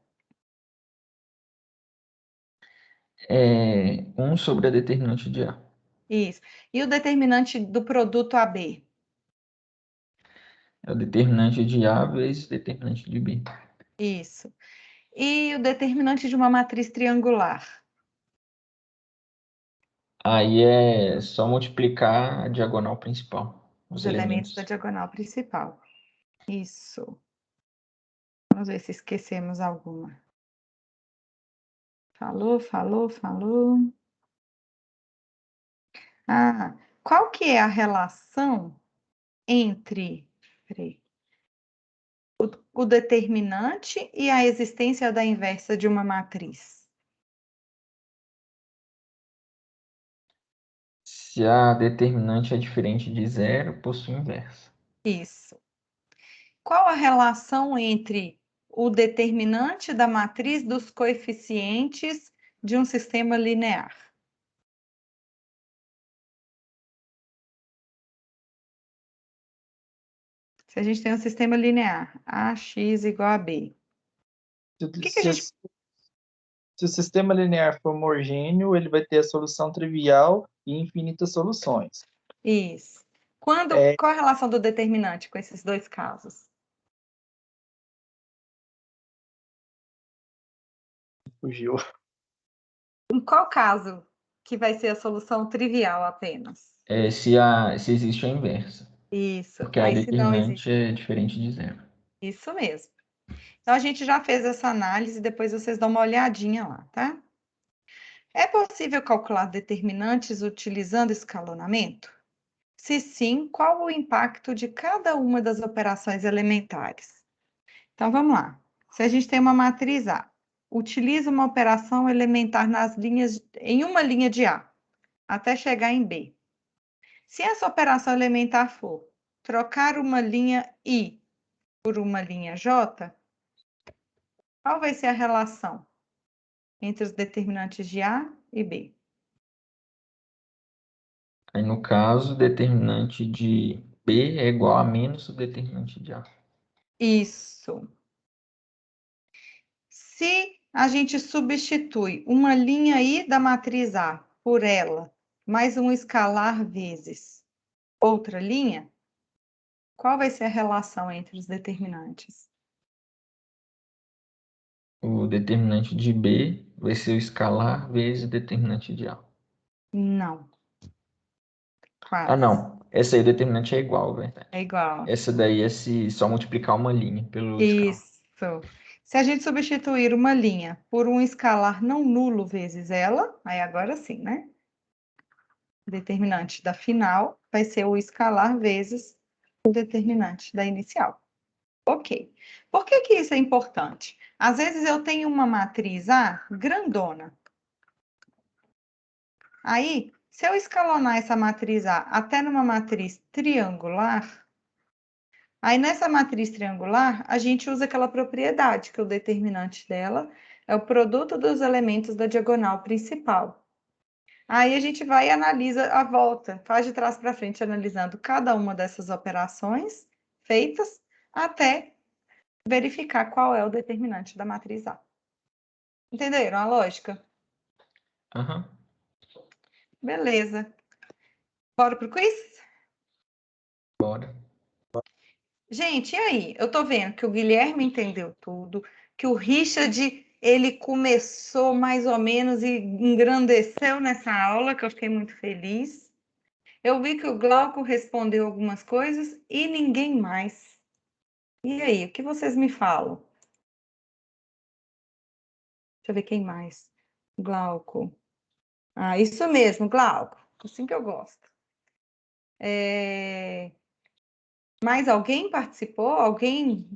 1 sobre a determinante de A. Isso. E o determinante do produto AB? É o determinante de A vezes o determinante de B. Isso. E o determinante de uma matriz triangular? Aí é só multiplicar a diagonal principal, os Os elementos da elementos. diagonal principal. Isso. Vamos ver se esquecemos alguma. Falou. Ah, qual que é a relação entre o determinante e a existência da inversa de uma matriz? Se a determinante é diferente de zero, possui inversa. Isso. Qual a relação entre o determinante da matriz dos coeficientes de um sistema linear? Se a gente tem um sistema linear, AX igual a B. que a gente... Se o sistema linear for homogêneo, ele vai ter a solução trivial e infinitas soluções. Isso. Qual a relação do determinante com esses dois casos? Fugiu. Em qual caso que vai ser a solução trivial apenas? Se existe a inversa. Isso. Porque a Aí se não existe. determinante é diferente de zero. Isso mesmo. Então, a gente já fez essa análise, depois vocês dão uma olhadinha lá, tá? É possível calcular determinantes utilizando escalonamento? Se sim, qual o impacto de cada uma das operações elementares? Então, vamos lá. Se a gente tem uma matriz A, utiliza uma operação elementar em uma linha de A, até chegar em B. Se essa operação elementar for trocar uma linha I por uma linha J, qual vai ser a relação entre os determinantes de A e B? Aí, no caso, o determinante de B é igual a menos o determinante de A. Isso. Se a gente substitui uma linha I da matriz A por ela, mais um escalar vezes outra linha, qual vai ser a relação entre os determinantes? O determinante de B vai ser o escalar vezes o determinante de A. Não. Quase. Ah, não. Essa aí, o determinante é igual, verdade. É igual. Essa daí é se só multiplicar uma linha pelo escalar. Isso. Se a gente substituir uma linha por um escalar não nulo vezes ela, aí agora sim, né? O determinante da final vai ser o escalar vezes o determinante da inicial. Ok. Por que que isso é importante? Às vezes eu tenho uma matriz A grandona. Aí, se eu escalonar essa matriz A até numa matriz triangular, aí nessa matriz triangular, a gente usa aquela propriedade que o determinante dela é o produto dos elementos da diagonal principal. Aí a gente vai e analisa a volta, faz de trás para frente, analisando cada uma dessas operações feitas até verificar qual é o determinante da matriz A. Entenderam a lógica? Aham. Beleza. Bora pro quiz? Bora. Gente, e aí? Eu tô vendo que o Guilherme entendeu tudo, que o Richard, ele começou mais ou menos e engrandeceu nessa aula, que eu fiquei muito feliz. Eu vi que o Glauco respondeu algumas coisas e ninguém mais. E aí, o que vocês me falam? Deixa eu ver quem mais. Glauco. Ah, isso mesmo, Glauco. Assim que eu gosto. Mais alguém participou? Alguém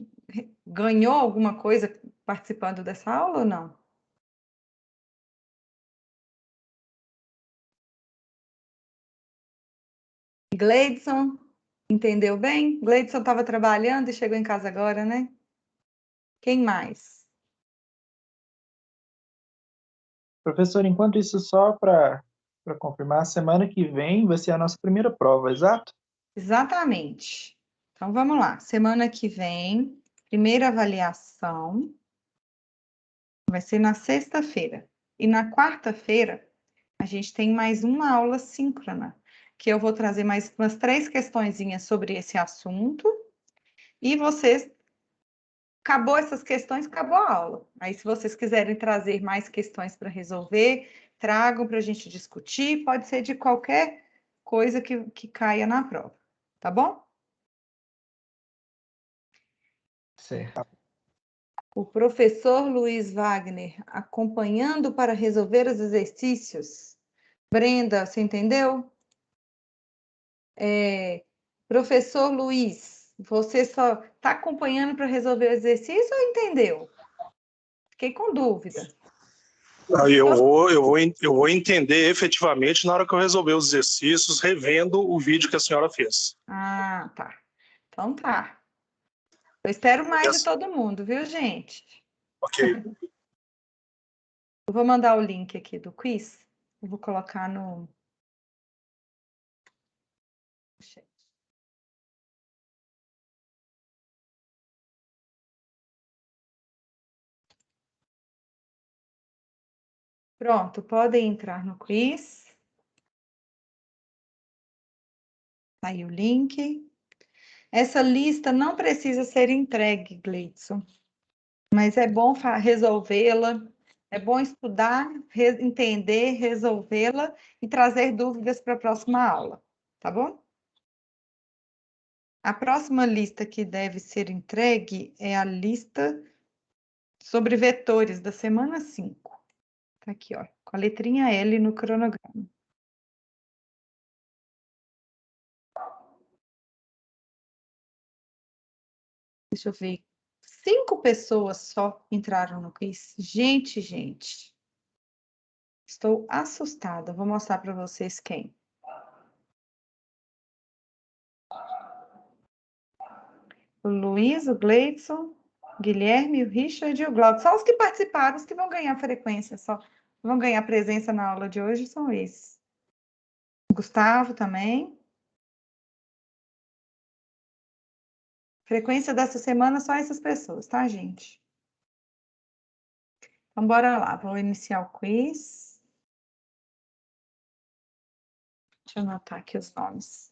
ganhou alguma coisa participando dessa aula ou não? Gleidson, entendeu bem? Gleidson estava trabalhando e chegou em casa agora, né? Quem mais? Professor, enquanto isso, só para confirmar, semana que vem vai ser a nossa primeira prova, exato? Exatamente. Então, vamos lá. Semana que vem, primeira avaliação, vai ser na sexta-feira. E na quarta-feira, a gente tem mais uma aula síncrona, que eu vou trazer mais umas 3 questõezinhas sobre esse assunto. E vocês, acabou essas questões, acabou a aula. Aí, se vocês quiserem trazer mais questões para resolver, tragam para a gente discutir, pode ser de qualquer coisa que caia na prova, tá bom? Certo. O professor Luiz Wagner acompanhando para resolver os exercícios. Brenda, você entendeu? Professor Luiz, você só está acompanhando para resolver o exercício ou entendeu? Fiquei com dúvida. Aí eu vou entender efetivamente na hora que eu resolver os exercícios, revendo o vídeo que a senhora fez. Ah, tá. Então tá. Eu espero mais de todo mundo, viu, gente? Ok. Eu vou mandar o link aqui do quiz. Eu vou colocar no chat. Pronto, podem entrar no quiz. Tá aí o link. Essa lista não precisa ser entregue, Gleidson, mas é bom resolvê-la, é bom estudar, entender, resolvê-la e trazer dúvidas para a próxima aula, tá bom? A próxima lista que deve ser entregue é a lista sobre vetores da semana 5. Tá aqui, ó, com a letrinha L no cronograma. Deixa eu ver. 5 pessoas só entraram no quiz. Gente. Estou assustada. Vou mostrar para vocês quem. O Luiz, o Gleidson, Guilherme, o Richard e o Glauco. Só os que participaram, os que vão ganhar frequência, só vão ganhar presença na aula de hoje são esses. O Gustavo também. Frequência dessa semana só essas pessoas, tá, gente? Então, bora lá. Vou iniciar o quiz. Deixa eu anotar aqui os nomes.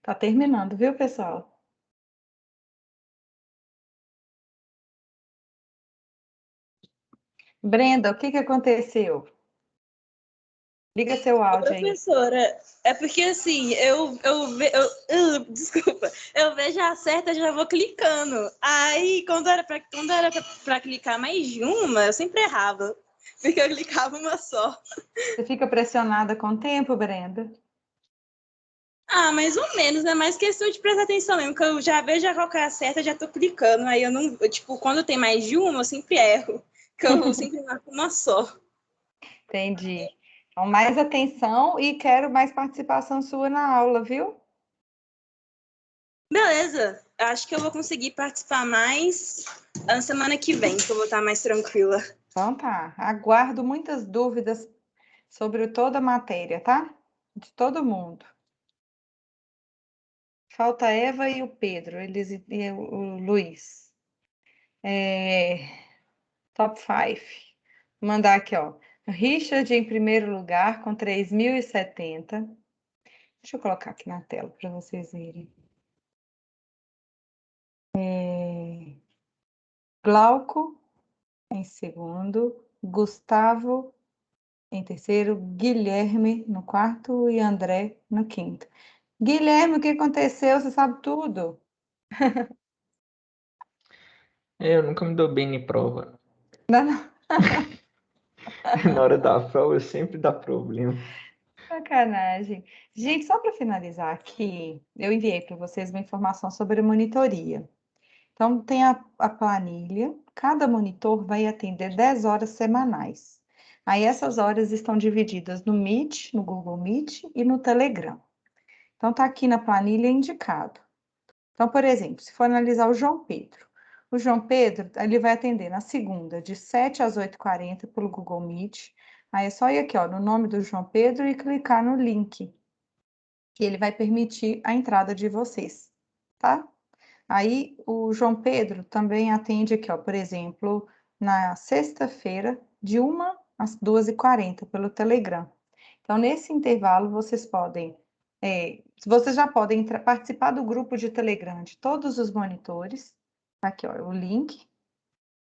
Tá terminando, viu, pessoal? Brenda, o que aconteceu? Liga seu áudio aí. Professora, é porque assim, desculpa, eu vejo a certa, já vou clicando. Aí, quando era pra clicar mais de uma, eu sempre errava, porque eu clicava uma só. Você fica pressionada com o tempo, Brenda? Ah, mais ou menos, é mais questão de prestar atenção mesmo, que eu já vejo qual que é a certa, já tô clicando, aí eu não, tipo, quando tem mais de uma, eu sempre erro, que eu sempre marco uma só. Entendi. Então, mais atenção e quero mais participação sua na aula, viu? Beleza, acho que eu vou conseguir participar mais na semana que vem, que eu vou estar mais tranquila. Então tá. Aguardo muitas dúvidas sobre toda a matéria, tá? De todo mundo. Falta a Eva e o Pedro, eles e o Luiz. Top 5. Vou mandar aqui, ó. Richard em primeiro lugar com 3.070. Deixa eu colocar aqui na tela para vocês verem. Glauco em segundo, Gustavo em terceiro, Guilherme no quarto e André no quinto. Guilherme, o que aconteceu? Você sabe tudo. Eu nunca me dou bem em prova. Não, não. Na hora da prova, sempre dá problema. Sacanagem. Gente, só para finalizar aqui, eu enviei para vocês uma informação sobre a monitoria. Então, tem a planilha, cada monitor vai atender 10 horas semanais. Aí, essas horas estão divididas no Meet, no Google Meet e no Telegram. Então, está aqui na planilha indicado. Então, por exemplo, se for analisar o João Pedro, ele vai atender na segunda, de 7 às 8h40 pelo Google Meet. Aí é só ir aqui, ó, no nome do João Pedro e clicar no link, que ele vai permitir a entrada de vocês, tá? Aí o João Pedro também atende aqui, ó, por exemplo, na sexta-feira, de 1 às 2h40 pelo Telegram. Então, nesse intervalo, vocês já podem participar do grupo de Telegram de todos os monitores. Aqui, ó, o link.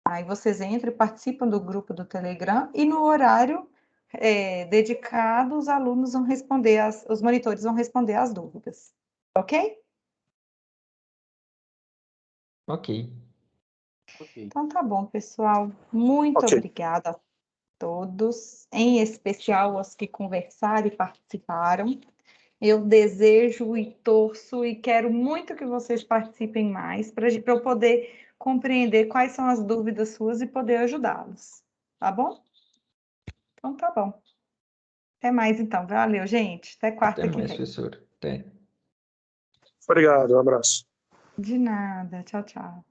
Aí vocês entram e participam do grupo do Telegram e no horário dedicado, os alunos vão responder, os monitores vão responder as dúvidas. Ok? Ok. Então tá bom, pessoal. Muito Ok. obrigada todos, em especial aos que conversaram e participaram. Eu desejo e torço e quero muito que vocês participem mais para eu poder compreender quais são as dúvidas suas e poder ajudá-los. Tá bom? Então tá bom. Até mais então. Valeu, gente. Até quarta Até que mais, vem. professor. Até. Obrigado, um abraço. De nada. Tchau, tchau.